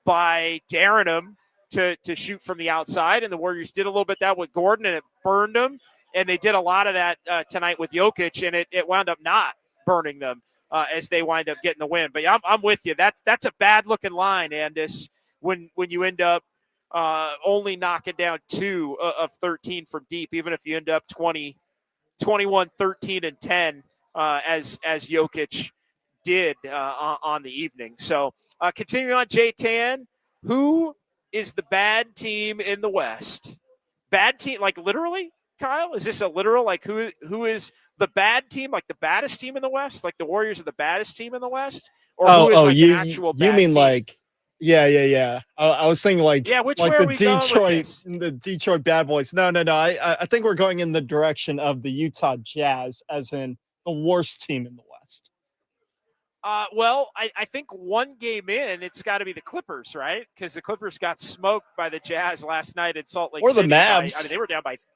by daring them to shoot from the outside. And the Warriors did a little bit that with Gordon, and it burned them. And they did a lot of that tonight with Jokic, and it wound up not burning them as they wind up getting the win. But I'm with you. That's a bad-looking line, Andis, when you end up only knocking down 2 of 13 from deep, even if you end up 21, 13, and 10 as Jokic did on the evening. So continuing on, J-Tan, who is the bad team in the West? Bad team, like literally, Kyle? Is this a literal, like who is the bad team, like the baddest team in the West? Like the Warriors are the baddest team in the West? Or who is an actual bad you mean team? like, yeah. I was thinking like, which like way the are we going with the Detroit Bad Boys. No. I think we're going in the direction of the Utah Jazz, as in the worst team in the West. Well, I think one game in, it's got to be the Clippers, right? Because the Clippers got smoked by the Jazz last night in Salt Lake City. Or the Mavs. They were down by –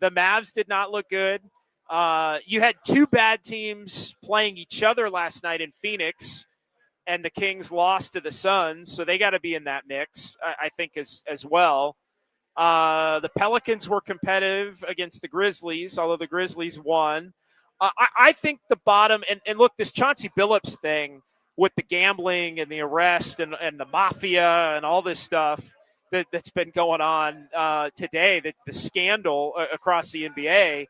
the Mavs did not look good. You had 2 bad teams playing each other last night in Phoenix, and the Kings lost to the Suns, so they got to be in that mix, I think, as well. The Pelicans were competitive against the Grizzlies, although the Grizzlies won. I think the bottom, and look, this Chauncey Billups thing with the gambling and the arrest and the mafia and all this stuff that's been going on today, the scandal across the NBA.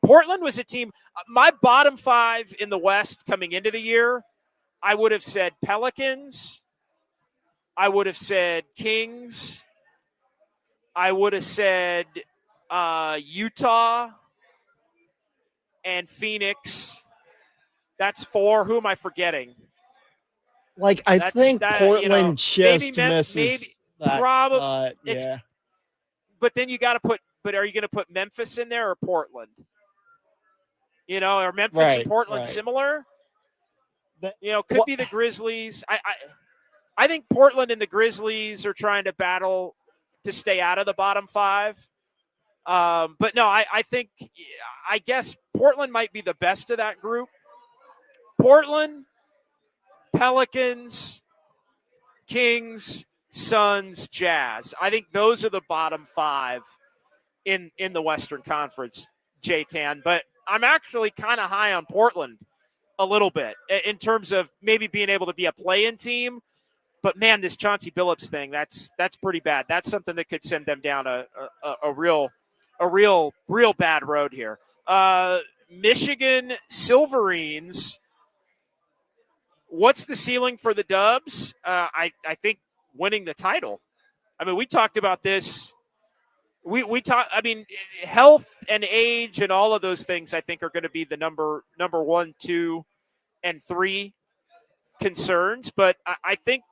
Portland was a team, my bottom 5 in the West coming into the year, I would have said Pelicans, I would have said Kings, I would have said Utah, and Phoenix. That's 4. Who am I forgetting? Like, I think Portland just misses that. Probably. Yeah. But then you got to put – but are you going to put Memphis in there or Portland? Are Memphis and Portland similar? Could be the Grizzlies. I think Portland and the Grizzlies are trying to battle to stay out of the bottom 5. But no, I guess Portland might be the best of that group. Portland, Pelicans, Kings, Suns, Jazz. I think those are the bottom 5 in the Western Conference, J-Tan. But I'm actually kind of high on Portland a little bit in terms of maybe being able to be a play-in team. But man, this Chauncey Billups thing, that's pretty bad. That's something that could send them down a real bad road here. Michigan Silverines. What's the ceiling for the Dubs? I think winning the title. I mean, we talked about this. We talk. I mean, health and age and all of those things, I think, are going to be the number 1, 2, and 3 concerns. But I think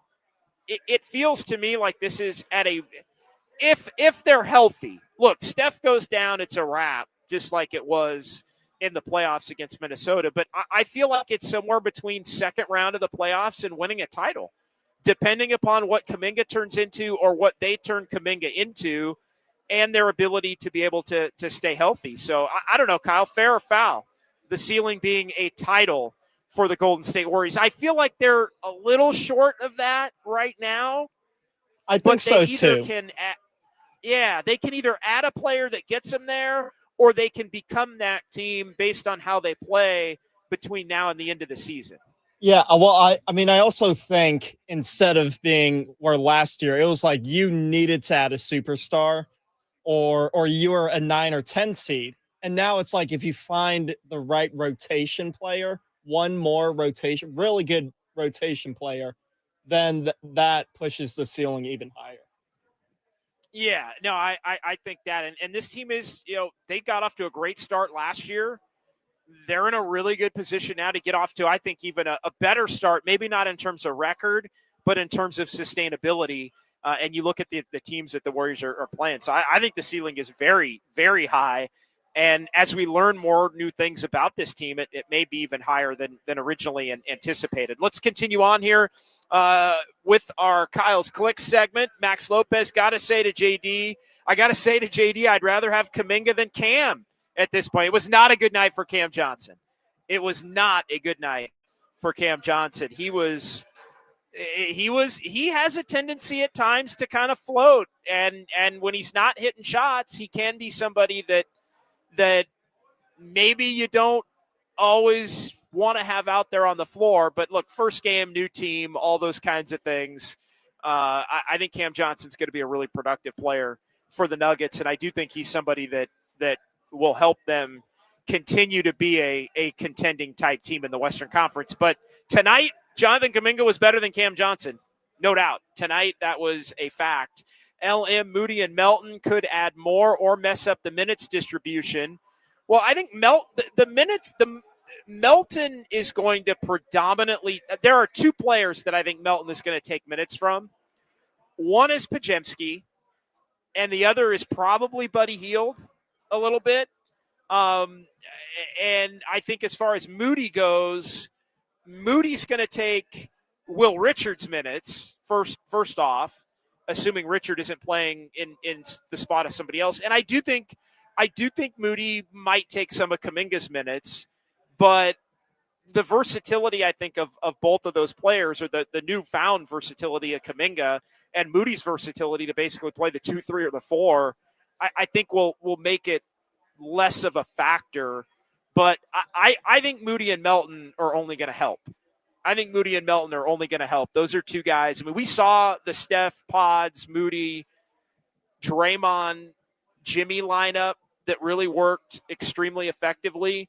it feels to me like this is at a if they're healthy. Look, Steph goes down, it's a wrap, just like it was in the playoffs against Minnesota. But I feel like it's somewhere between second round of the playoffs and winning a title, depending upon what Kuminga turns into or what they turn Kuminga into and their ability to be able to stay healthy. So I don't know, Kyle, fair or foul, the ceiling being a title for the Golden State Warriors. I feel like they're a little short of that right now. I think so, too. They can either add a player that gets them there, or they can become that team based on how they play between now and the end of the season. Yeah, well, I mean, I also think instead of being where last year, it was like you needed to add a superstar or you were a 9 or 10 seed. And now it's like if you find the right rotation player, one more rotation, really good rotation player, then that pushes the ceiling even higher. Yeah, no, I think that. And this team is, they got off to a great start last year. They're in a really good position now to get off to, I think, even a better start, maybe not in terms of record, but in terms of sustainability, and you look at the teams that the Warriors are playing. So I think the ceiling is very, very high. And as we learn more new things about this team, it may be even higher than originally anticipated. Let's continue on here with our Kyle's Clicks segment. Max Lopez, I got to say to JD, I'd rather have Kuminga than Cam at this point. It was not a good night for Cam Johnson. It was not a good night for Cam Johnson. He has a tendency at times to kind of float. And when he's not hitting shots, he can be somebody that maybe you don't always want to have out there on the floor. But look, first game, new team, all those kinds of things. I think Cam Johnson's going to be a really productive player for the Nuggets, and I do think he's somebody that will help them continue to be a contending type team in the Western Conference. But tonight, Jonathan Kuminga was better than Cam Johnson, no doubt. Tonight, that was a fact. LM, Moody, and Melton could add more or mess up the minutes distribution. Well, I think Melton is going to predominantly – there are two players that I think Melton is going to take minutes from. One is Pajemski, and the other is probably Buddy Hield a little bit. And I think as far as Moody goes, Moody's going to take Will Richards' minutes first off, assuming Richard isn't playing in the spot of somebody else. And I do think Moody might take some of Kuminga's minutes, but the versatility, I think, of both of those players, or the newfound versatility of Kuminga and Moody's versatility to basically play the 2, 3, or the 4, I think will make it less of a factor. But I think Moody and Melton are only going to help. Those are two guys. I mean, we saw the Steph, Pods, Moody, Draymond, Jimmy lineup that really worked extremely effectively.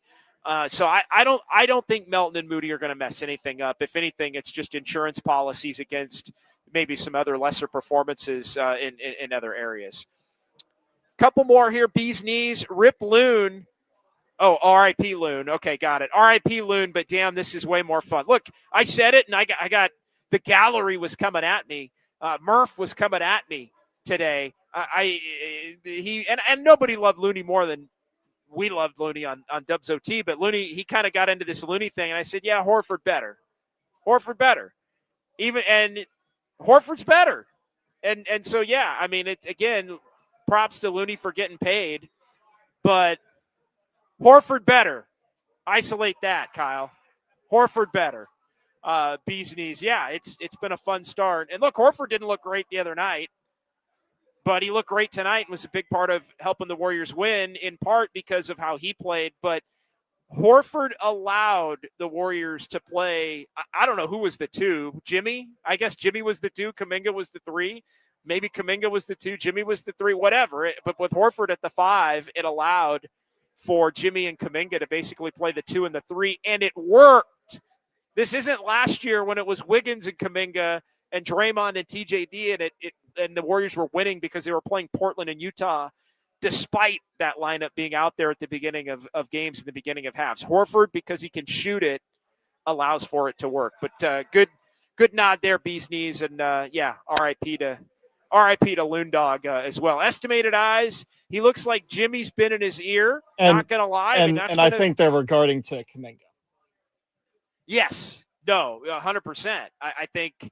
So I don't think Melton and Moody are going to mess anything up. If anything, it's just insurance policies against maybe some other lesser performances in other areas. Couple more here. Bees knees. Rip Loon. Oh, R.I.P. Loon. Okay, got it. R.I.P. Loon, but damn, this is way more fun. Look, I said it, and I got the gallery was coming at me. Murph was coming at me today. And nobody loved Looney more than we loved Looney on Dubs OT, but Looney, he kind of got into this Looney thing, and I said, yeah, Horford better. And Horford's better. And so, yeah, I mean, again, props to Looney for getting paid, but Horford better. Isolate that, Kyle. Horford better. Bees knees. Yeah, it's been a fun start. And look, Horford didn't look great the other night, but he looked great tonight and was a big part of helping the Warriors win, in part because of how he played. But Horford allowed the Warriors to play. I don't know who was the 2. Jimmy? I guess Jimmy was the 2. Kuminga was the 3. Maybe Kuminga was the 2. Jimmy was the 3. Whatever. But with Horford at the 5, it allowed for Jimmy and Kuminga to basically play the 2 and the 3, and it worked. This isn't last year when it was Wiggins and Kuminga and Draymond and TJD, and the Warriors were winning because they were playing Portland and Utah, despite that lineup being out there at the beginning of games and the beginning of halves. Horford, because he can shoot it, allows for it to work. But good nod there, Bees knees, and yeah, R.I.P. to Loon Dog as well. Estimated eyes. He looks like Jimmy's been in his ear. Not gonna lie, I think they're regarding to Kuminga. Yes. No. 100%. I think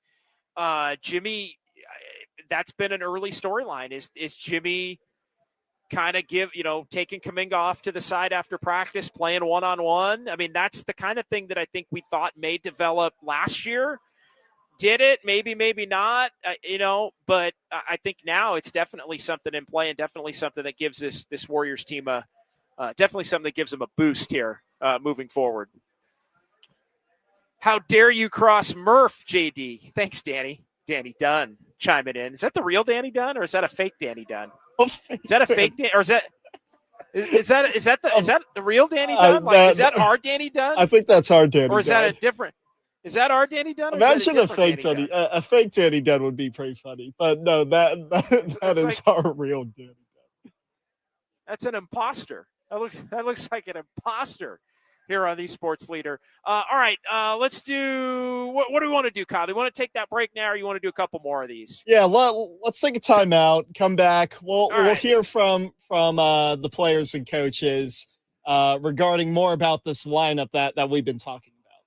Jimmy. That's been an early storyline. Is Jimmy kind of taking Kuminga off to the side after practice, playing one-on-one? I mean, that's the kind of thing that I think we thought may develop last year. Did it? Maybe not, but I think now it's definitely something in play, and definitely something that gives this Warriors team definitely something that gives them a boost here moving forward. How dare you cross Murph, JD? Thanks, Danny. Danny Dunn chiming in. Is that the real Danny Dunn, or is that a fake Danny Dunn? Is that a fake Danny, or is that the real Danny Dunn? Is that our Danny Dunn? I think that's our Danny Dunn. Or is that a different? Is that our Danny Dunn? Imagine a fake Danny. A fake Danny Dunn would be pretty funny, but no, that is like, our real Danny Dunn. That's an imposter. That looks like an imposter here on the Sports Leader. All right, let's do what do we want to do, Kyle? Do we want to take that break now, or you want to do a couple more of these? Yeah, let's take a timeout. Come back. We'll right. hear from the players and coaches regarding more about this lineup that we've been talking about.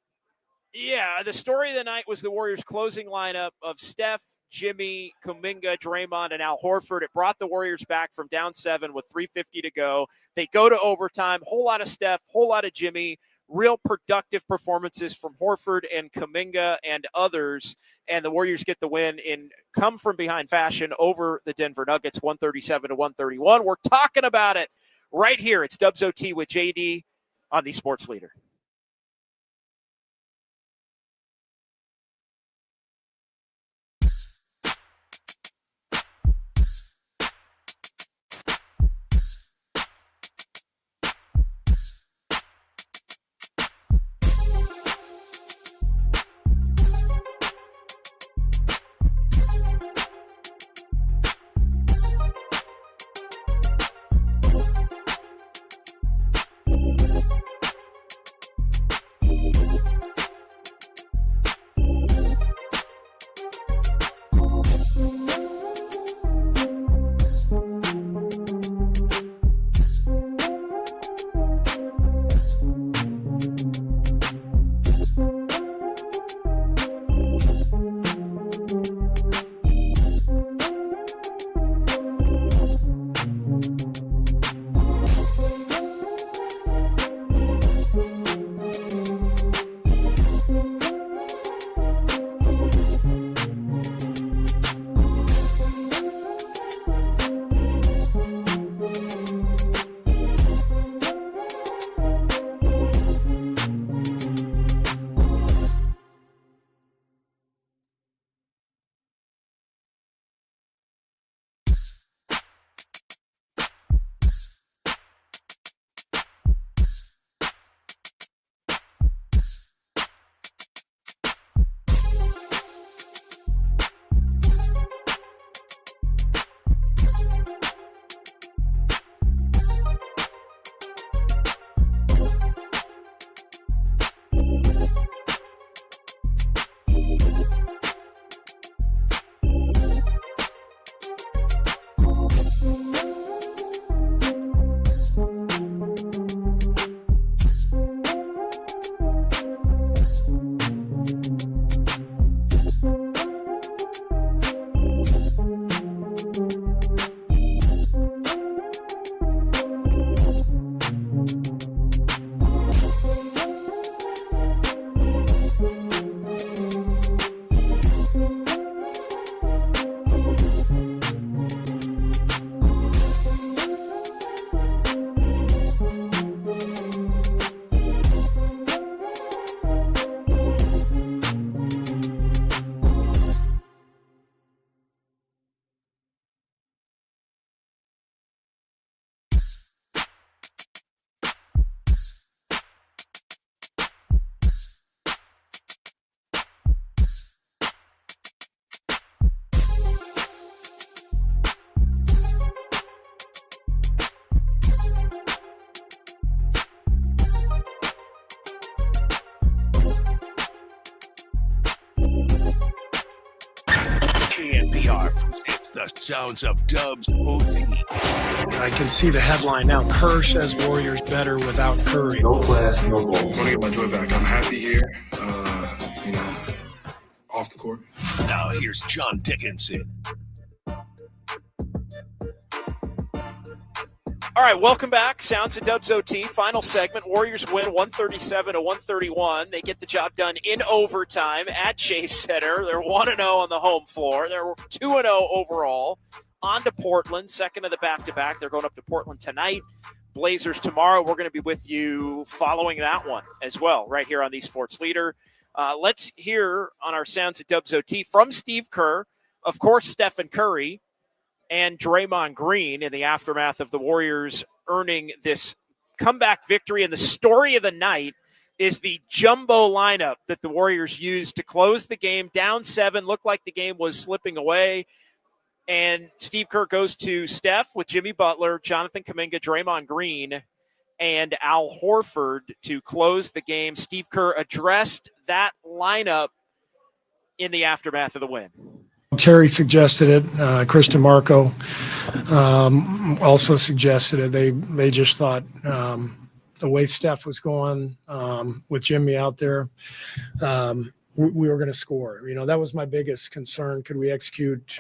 Yeah, the story of the night was the Warriors' closing lineup of Steph, Jimmy, Kuminga, Draymond, and Al Horford. It brought the Warriors back from down 7 with 3:50 to go. They go to overtime. Whole lot of Steph, whole lot of Jimmy. Real productive performances from Horford and Kuminga and others. And the Warriors get the win in come-from-behind fashion over the Denver Nuggets, 137-131. We're talking about it right here. It's Dubs OT with JD on the Sports Leader. KNBR presents the sounds of Dubs OT. I can see the headline now. Kerr says Warriors better without Curry. No class, no ball. I want to get my joy back. I'm happy here, off the court. Now here's John Dickinson. All right, welcome back. Sounds of Dubs OT. Final segment. Warriors win 137-131. They get the job done in overtime at Chase Center. They're 1-0 on the home floor. They're 2-0 overall. On to Portland, second of the back-to-back. They're going up to Portland tonight. Blazers tomorrow. We're going to be with you following that one as well, right here on the Sports Leader. Let's hear on our Sounds of Dubs OT from Steve Kerr, of course, Stephen Curry, and Draymond Green in the aftermath of the Warriors earning this comeback victory. And the story of the night is the jumbo lineup that the Warriors used to close the game down 7. Looked like the game was slipping away. And Steve Kerr goes to Steph with Jimmy Butler, Jonathan Kuminga, Draymond Green, and Al Horford to close the game. Steve Kerr addressed that lineup in the aftermath of the win. Terry suggested it. Chris DeMarco also suggested it. They just thought the way Steph was going with Jimmy out there, we were going to score. That was my biggest concern. Could we execute?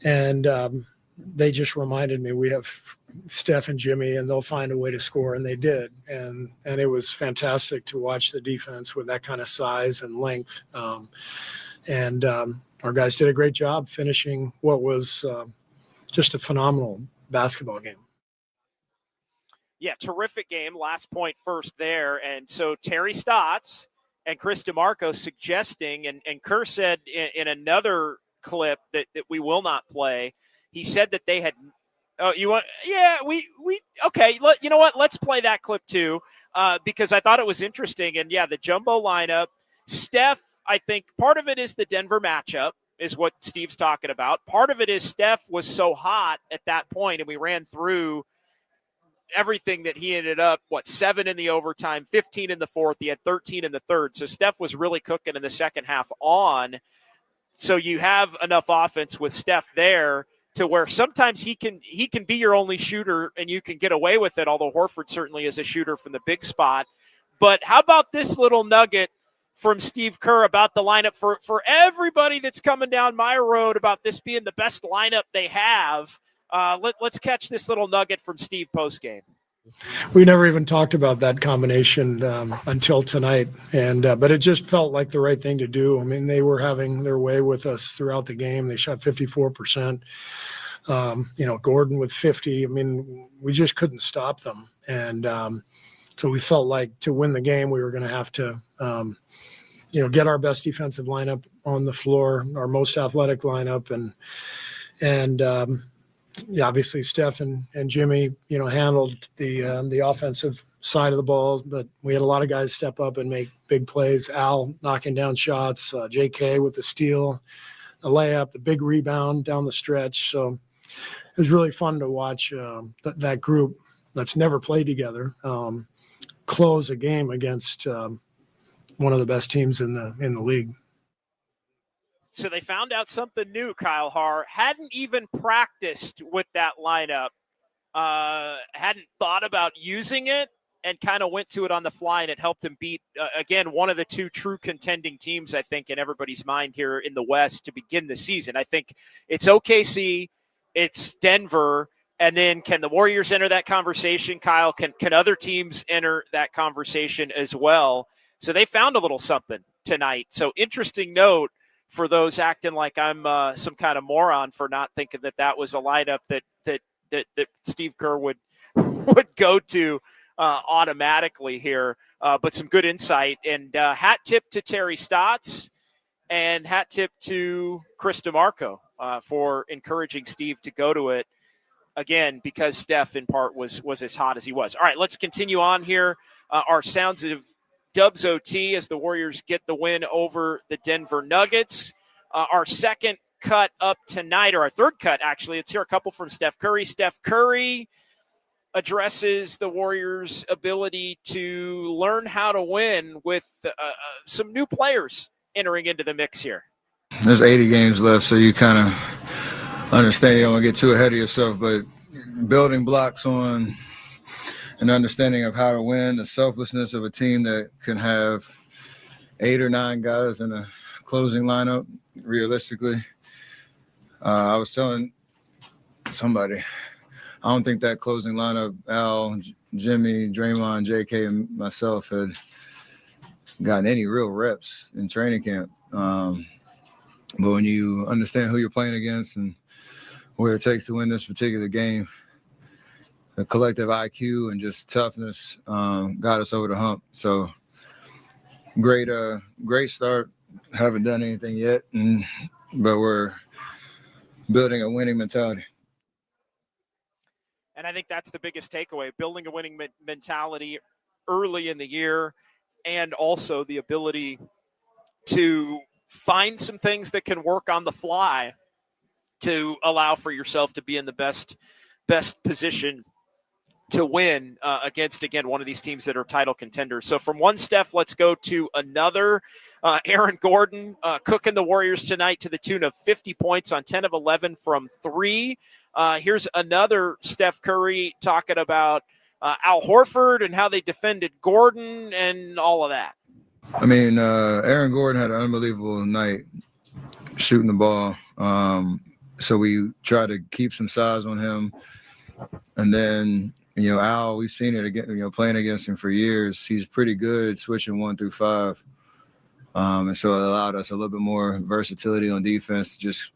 They just reminded me we have Steph and Jimmy, and they'll find a way to score, and they did. And it was fantastic to watch the defense with that kind of size and length. Our guys did a great job finishing what was just a phenomenal basketball game. Yeah, terrific game. Last point first there. And so Terry Stotts and Chris DeMarco suggesting, and Kerr said in another clip that we will not play, he said that they had – oh, you want – yeah, we okay, you know what? Let's play that clip too because I thought it was interesting. And, yeah, the jumbo lineup, Steph, I think part of it is the Denver matchup is what Steve's talking about. Part of it is Steph was so hot at that point, and we ran through everything that he ended up, 7 in the overtime, 15 in the fourth. He had 13 in the third. So Steph was really cooking in the second half on. So you have enough offense with Steph there to where sometimes he can be your only shooter and you can get away with it, although Horford certainly is a shooter from the big spot. But how about this little nugget from Steve Kerr about the lineup for everybody that's coming down my road about this being the best lineup they have? Let's catch this little nugget from Steve postgame. We never even talked about that combination until tonight, but it just felt like the right thing to do. I mean, they were having their way with us throughout the game. They shot 54%. Gordon with 50. I mean, we just couldn't stop them, and so we felt like to win the game, we were going to have to, get our best defensive lineup on the floor, our most athletic lineup, and obviously Steph and Jimmy, handled the offensive side of the ball, but we had a lot of guys step up and make big plays. Al knocking down shots, JK with the steal, the layup, the big rebound down the stretch. So it was really fun to watch that group that's never played together close a game against one of the best teams in the league. So they found out something new, Kyle Haar. Hadn't even practiced with that lineup. Hadn't thought about using it and kind of went to it on the fly, and it helped him beat, again, one of the two true contending teams, I think, in everybody's mind here in the West to begin the season. I think it's OKC, it's Denver, and then can the Warriors enter that conversation, Kyle? Can other teams enter that conversation as well? So they found a little something tonight. So interesting note for those acting like I'm some kind of moron for not thinking that was a lineup that Steve Kerr would go to automatically here. But some good insight, and hat tip to Terry Stotts and hat tip to Chris DeMarco for encouraging Steve to go to it again, because Steph in part was as hot as he was. All right, let's continue on here. Our sounds of Dubs OT as the Warriors get the win over the Denver Nuggets. Our second cut up tonight, or our third cut, actually. Let's hear a couple from Steph Curry. Steph Curry addresses the Warriors' ability to learn how to win with some new players entering into the mix here. There's 80 games left, so you kind of understand you don't want to get too ahead of yourself, but building blocks on an understanding of how to win, the selflessness of a team that can have 8 or 9 guys in a closing lineup, realistically. I was telling somebody, I don't think that closing lineup, Al, Jimmy, Draymond, JK, and myself had gotten any real reps in training camp. But when you understand who you're playing against and what it takes to win this particular game, the collective IQ and just toughness got us over the hump. So great start. Haven't done anything yet, but we're building a winning mentality. And I think that's the biggest takeaway, building a winning mentality early in the year, and also the ability to find some things that can work on the fly to allow for yourself to be in the best position to win against, again, one of these teams that are title contenders. So from one Steph, let's go to another. Aaron Gordon cooking the Warriors tonight to the tune of 50 points on 10 of 11 from 3. Here's another Steph Curry talking about Al Horford and how they defended Gordon and all of that. I mean, Aaron Gordon had an unbelievable night shooting the ball. So we try to keep some size on him. And then, Al, we've seen it again, playing against him for years. He's pretty good switching 1 through 5. And so it allowed us a little bit more versatility on defense to just,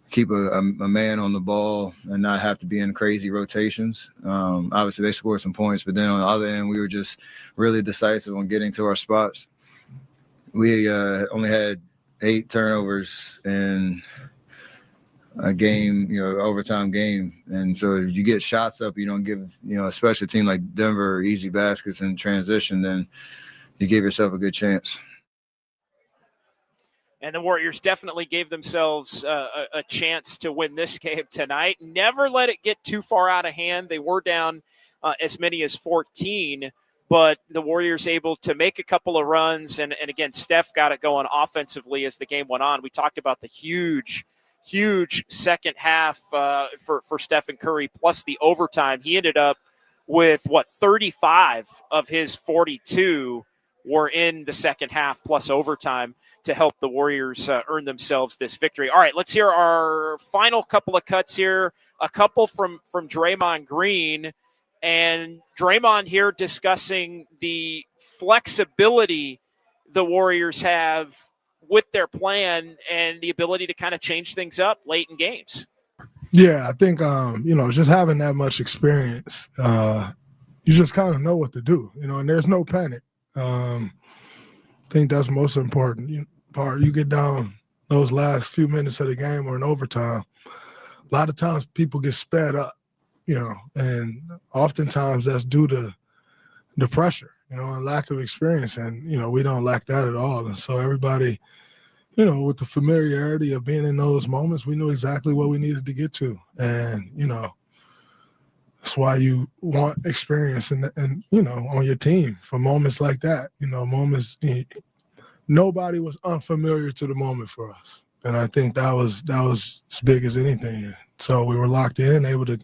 keep a man on the ball and not have to be in crazy rotations. Obviously, they scored some points, but then on the other end, we were just really decisive on getting to our spots. We only had 8 turnovers in a game, overtime game. And so if you get shots up, you don't give, especially a team like Denver, easy baskets in transition, then you give yourself a good chance. And the Warriors definitely gave themselves a chance to win this game tonight. Never let it get too far out of hand. They were down as many as 14, but the Warriors able to make a couple of runs. And again, Steph got it going offensively as the game went on. We talked about the huge second half for Stephen Curry, plus the overtime. He ended up with, 35 of his 42 were in the second half, plus overtime, to help the Warriors earn themselves this victory. All right, let's hear our final couple of cuts here. A couple from Draymond Green. And Draymond here discussing the flexibility the Warriors have with their plan and the ability to kind of change things up late in games. Yeah, I think, just having that much experience, you just kind of know what to do, and there's no panic. I think that's most important part. You get down those last few minutes of the game or in overtime, a lot of times people get sped up, and oftentimes that's due to the pressure, and lack of experience. And, we don't lack that at all. And so everybody, with the familiarity of being in those moments, we knew exactly what we needed to get to. And, that's why you want experience and on your team for moments like that. Moments nobody was unfamiliar to the moment for us, and I think that was as big as anything. So we were locked in, able to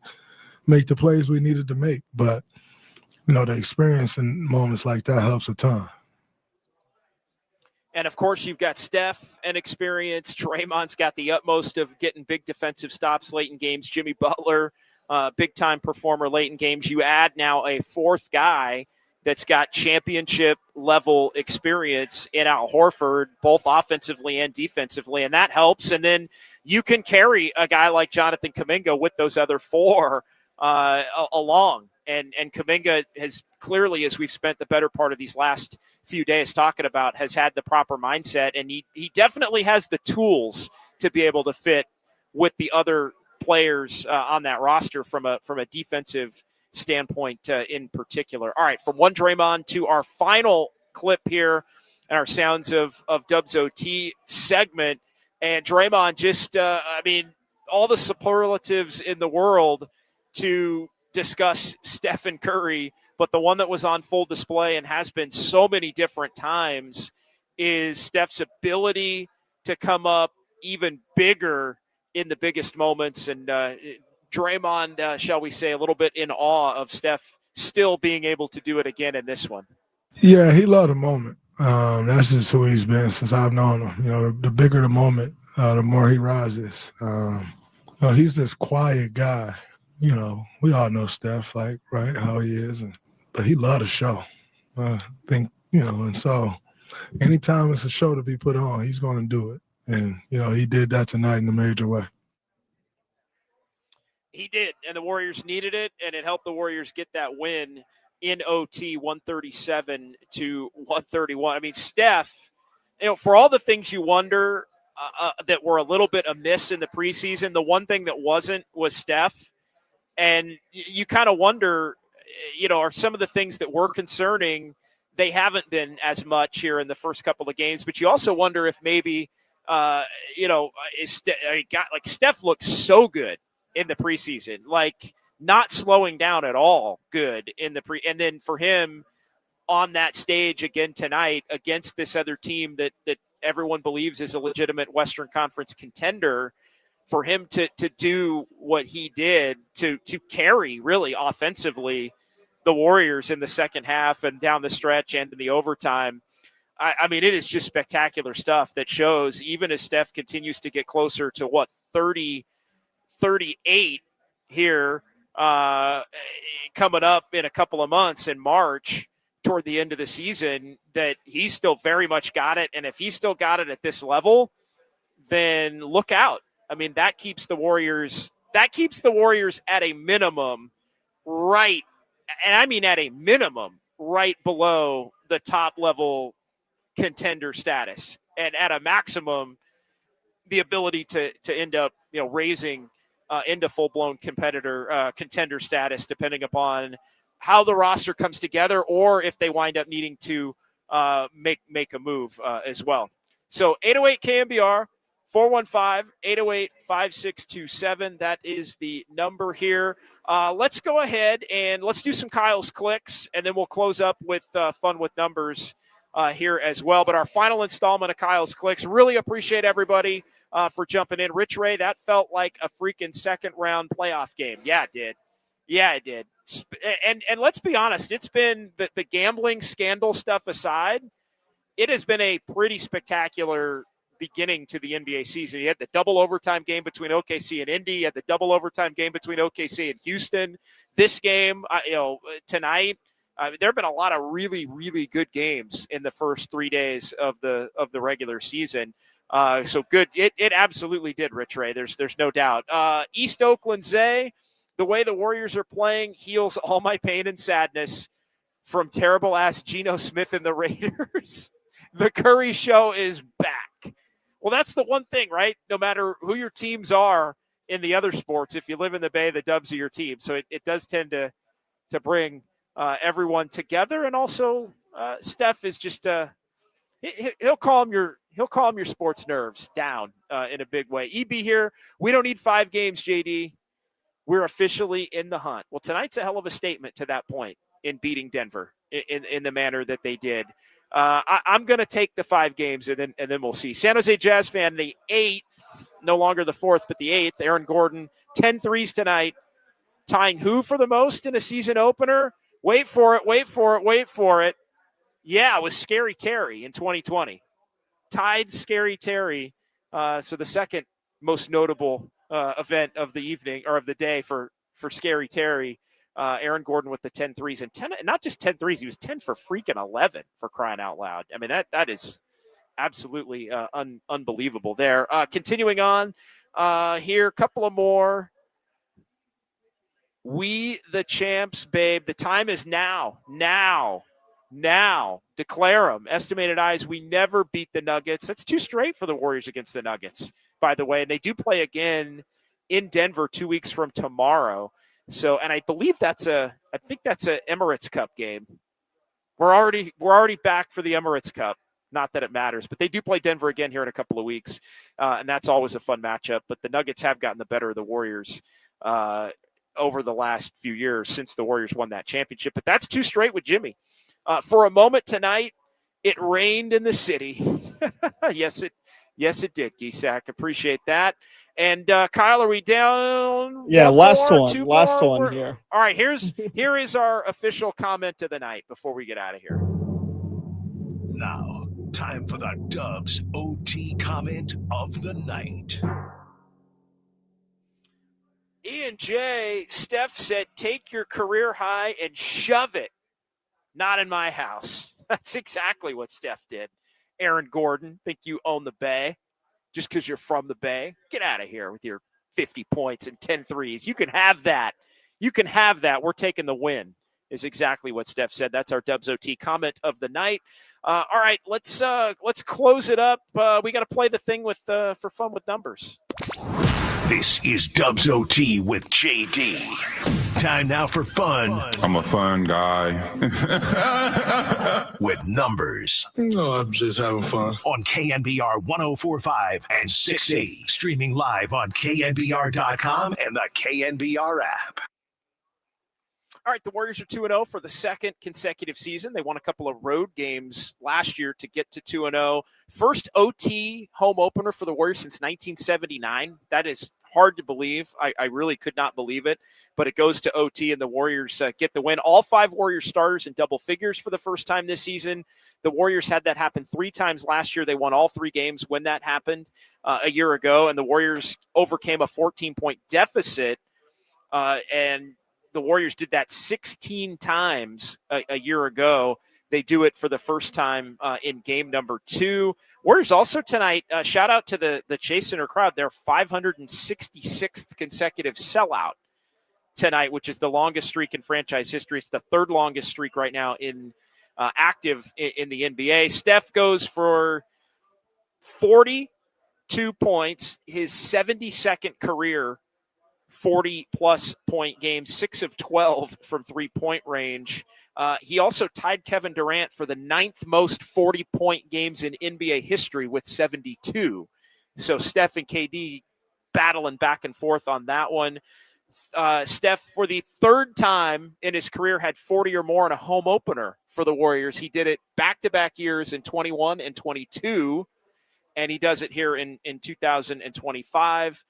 make the plays we needed to make. But the experience in moments like that helps a ton. And, of course, you've got Steph and experience. Draymond's got the utmost of getting big defensive stops late in games. Jimmy Butler, big-time performer late in games. You add now a fourth guy that's got championship-level experience in Al Horford, both offensively and defensively, and that helps. And then you can carry a guy like Jonathan Kuminga with those other 4 along. And Kuminga has clearly, as we've spent the better part of these last few days talking about, has had the proper mindset, and he definitely has the tools to be able to fit with the other players on that roster from a defensive standpoint in particular. All right, from one Draymond to our final clip here and our Sounds of Dubs OT segment. And Draymond just, all the superlatives in the world to discuss Stephen Curry, but the one that was on full display and has been so many different times is Steph's ability to come up even bigger in the biggest moments. And Draymond, shall we say, a little bit in awe of Steph still being able to do it again in this one. Yeah, he loved the moment. That's just who he's been since I've known him. The bigger the moment, the more he rises. He's this quiet guy. We all know Steph, right, how he is. But he loved the show. I think, and so anytime it's a show to be put on, he's going to do it. And, he did that tonight in a major way. He did, and the Warriors needed it, and it helped the Warriors get that win in OT, 137-131. Steph, for all the things you wonder that were a little bit amiss in the preseason, the one thing that wasn't was Steph. And you kind of wonder, are some of the things that were concerning, they haven't been as much here in the first couple of games. But you also wonder if maybe, Steph looked so good in the preseason. Like, not slowing down at all good in the and then for him on that stage again tonight against this other team that everyone believes is a legitimate Western Conference contender, for him to do what he did to carry really offensively the Warriors in the second half and down the stretch and in the overtime. I mean, it is just spectacular stuff that shows, even as Steph continues to get closer to 38 here coming up in a couple of months in March toward the end of the season, that he's still very much got it. And if he's still got it at this level, then look out. I mean, that keeps the Warriors at a minimum right. And I mean, at a minimum right below the top level contender status, and at a maximum, the ability to end up, raising into full-blown contender status, depending upon how the roster comes together, or if they wind up needing to make a move as well. So 808 KNBR, 415-808-5627. That is the number here. Let's go ahead and let's do some Kyle's Clicks, and then we'll close up with Fun with Numbers here as well. But our final installment of Kyle's Clicks, really appreciate everybody for jumping in. Rich Ray, that felt like a freaking second-round playoff game. Yeah, it did. Yeah, it did. And let's be honest, it's been the gambling scandal stuff aside, it has been a pretty spectacular beginning to the NBA season. You had the double overtime game between OKC and Indy. You had the double overtime game between OKC and Houston. This game, tonight, there have been a lot of really, really good games in the first 3 days of the regular season. So good. It absolutely did, Rich Ray. There's no doubt. East Oakland Zay, the way the Warriors are playing heals all my pain and sadness from terrible-ass Geno Smith and the Raiders. The Curry show is back. Well, that's the one thing, right? No matter who your teams are in the other sports, if you live in the Bay, the Dubs are your team. So it does tend to bring everyone together. And also, Steph is just he'll calm your sports nerves down in a big way. EB here. We don't need 5 games, JD. We're officially in the hunt. Well, tonight's a hell of a statement to that point in beating Denver in the manner that they did. I'm going to take the 5 games, and then we'll see. San Jose Jazz fan, the 8th, no longer the 4th, but the 8th. Aaron Gordon, 10 threes tonight, tying who for the most in a season opener? Wait for it. Yeah, it was Scary Terry in 2020. Tied Scary Terry. So the second most notable event of the evening or of the day for Scary Terry. Aaron Gordon with the 10 threes and 10, not just 10 threes, he was 10 for freaking 11 for crying out loud. I mean, that is absolutely unbelievable there. Continuing on here, a couple of more. We the champs, babe. The time is now. Declare them. Estimated eyes, we never beat the Nuggets. That's 2 straight for the Warriors against the Nuggets, by the way. And they do play again in Denver 2 weeks from tomorrow. So, and I believe I think that's a Emirates Cup game. We're already back for the Emirates Cup. Not that it matters, but they do play Denver again here in a couple of weeks. And that's always a fun matchup. But the Nuggets have gotten the better of the Warriors over the last few years since the Warriors won that championship. But that's 2 straight with Jimmy. For a moment tonight, it rained in the city. Yes, it did, Gisak. Appreciate that. And Kyle, are we down? Yeah, last one here. All right, here is our official comment of the night before we get out of here. Now, time for the Dubs OT comment of the night. Ian J. Steph said, take your career high and shove it. Not in my house. That's exactly what Steph did. Aaron Gordon, think you own the Bay just because you're from the Bay? Get out of here with your 50 points and 10 threes. You can have that. We're taking the win is exactly what Steph said. That's our Dubs OT comment of the night. All right, let's close it up. We got to play the thing with for fun with numbers. This is Dubs OT with JD. Time now for fun. I'm a fun guy. With numbers. No, I'm just having fun. On KNBR 104.5 and 680. Streaming live on KNBR.com and the KNBR app. All right, the Warriors are 2-0 for the second consecutive season. They won a couple of road games last year to get to 2-0. First OT home opener for the Warriors since 1979. That is hard to believe. I really could not believe it, but it goes to OT, and the Warriors get the win. All 5 Warriors starters in double figures for the first time this season. The Warriors had that happen 3 times last year. They won all 3 games when that happened a year ago, and the Warriors overcame a 14-point deficit, and the Warriors did that 16 times a year ago. They do it for the first time in game number 2. Warriors also tonight, shout out to the Chase Center crowd, their 566th consecutive sellout tonight, which is the longest streak in franchise history. It's the 3rd longest streak right now in active in the NBA. Steph goes for 42 points, his 72nd career 40-plus point game, 6 of 12 from three-point range. He also tied Kevin Durant for the 9th most 40-point games in NBA history with 72. So Steph and KD battling back and forth on that one. Steph, for the 3rd time in his career, had 40 or more in a home opener for the Warriors. He did it back-to-back years in 21 and 22, and he does it here in 2025.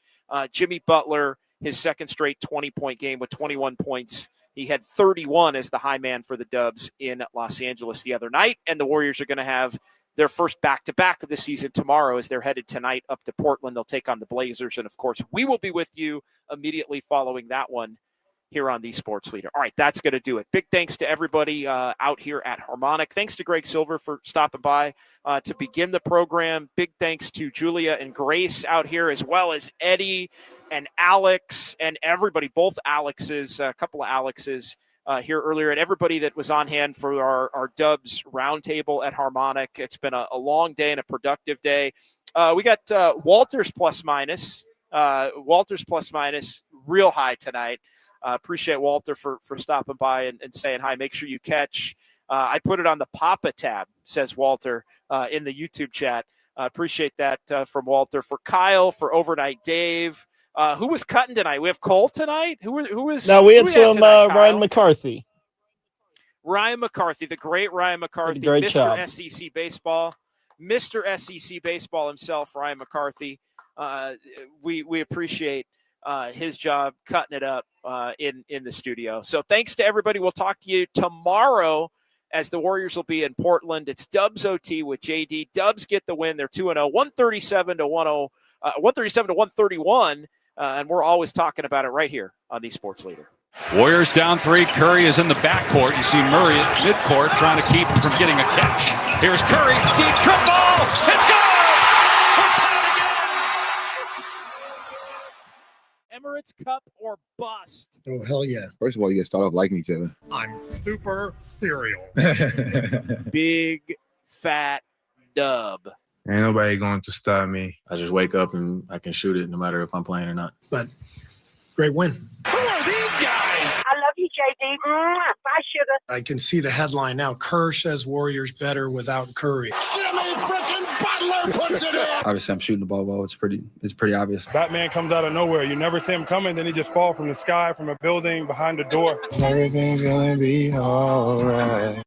Jimmy Butler, his 2nd straight 20-point game with 21 points. He had 31 as the high man for the Dubs in Los Angeles the other night, and the Warriors are going to have their first back-to-back of the season tomorrow as they're headed tonight up to Portland. They'll take on the Blazers, and, of course, we will be with you immediately following that one here on the Sports Leader. All right, that's going to do it. Big thanks to everybody out here at Harmonic. Thanks to Greg Silver for stopping by to begin the program. Big thanks to Julia and Grace out here, as well as Eddie and Alex and everybody, both Alexes, a couple of Alexes here earlier, and everybody that was on hand for our Dubs roundtable at Harmonic. It's been a long day and a productive day. We got Walter's plus minus. Walter's plus minus real high tonight. Appreciate Walter for stopping by and saying hi. Make sure you catch. I put it on the Papa tab, says Walter in the YouTube chat. Appreciate that from Walter. For Kyle, for Overnight Dave. Who was cutting tonight? We have Cole tonight? Who was? No, we had some Ryan McCarthy. Ryan McCarthy, the great Ryan McCarthy, great Mr. job. SEC Baseball. Mr. SEC Baseball himself, Ryan McCarthy. We appreciate his job cutting it up in the studio. So thanks to everybody. We'll talk to you tomorrow as the Warriors will be in Portland. It's Dubs OT with JD. Dubs get the win. They're 2-0, 137-131. And we're always talking about it right here on the Sports Leader. Warriors down 3. Curry is in the backcourt. You see Murray at midcourt trying to keep from getting a catch. Here's Curry. Deep triple. It's good. Emirates Cup or bust. Oh, hell yeah. First of all, you got to start off liking each other. I'm super cereal. Big fat dub. Ain't nobody going to stop me. I just wake up and I can shoot it no matter if I'm playing or not. But great win. Who are these guys? I love you, JD. Bye, sugar. I can see the headline now. Kerr says Warriors better without Curry. Jimmy freaking Butler puts it in. Obviously, I'm shooting the ball well. It's pretty obvious. Batman comes out of nowhere. You never see him coming, then he just fall from the sky, from a building, behind the door. Everything's gonna be all right.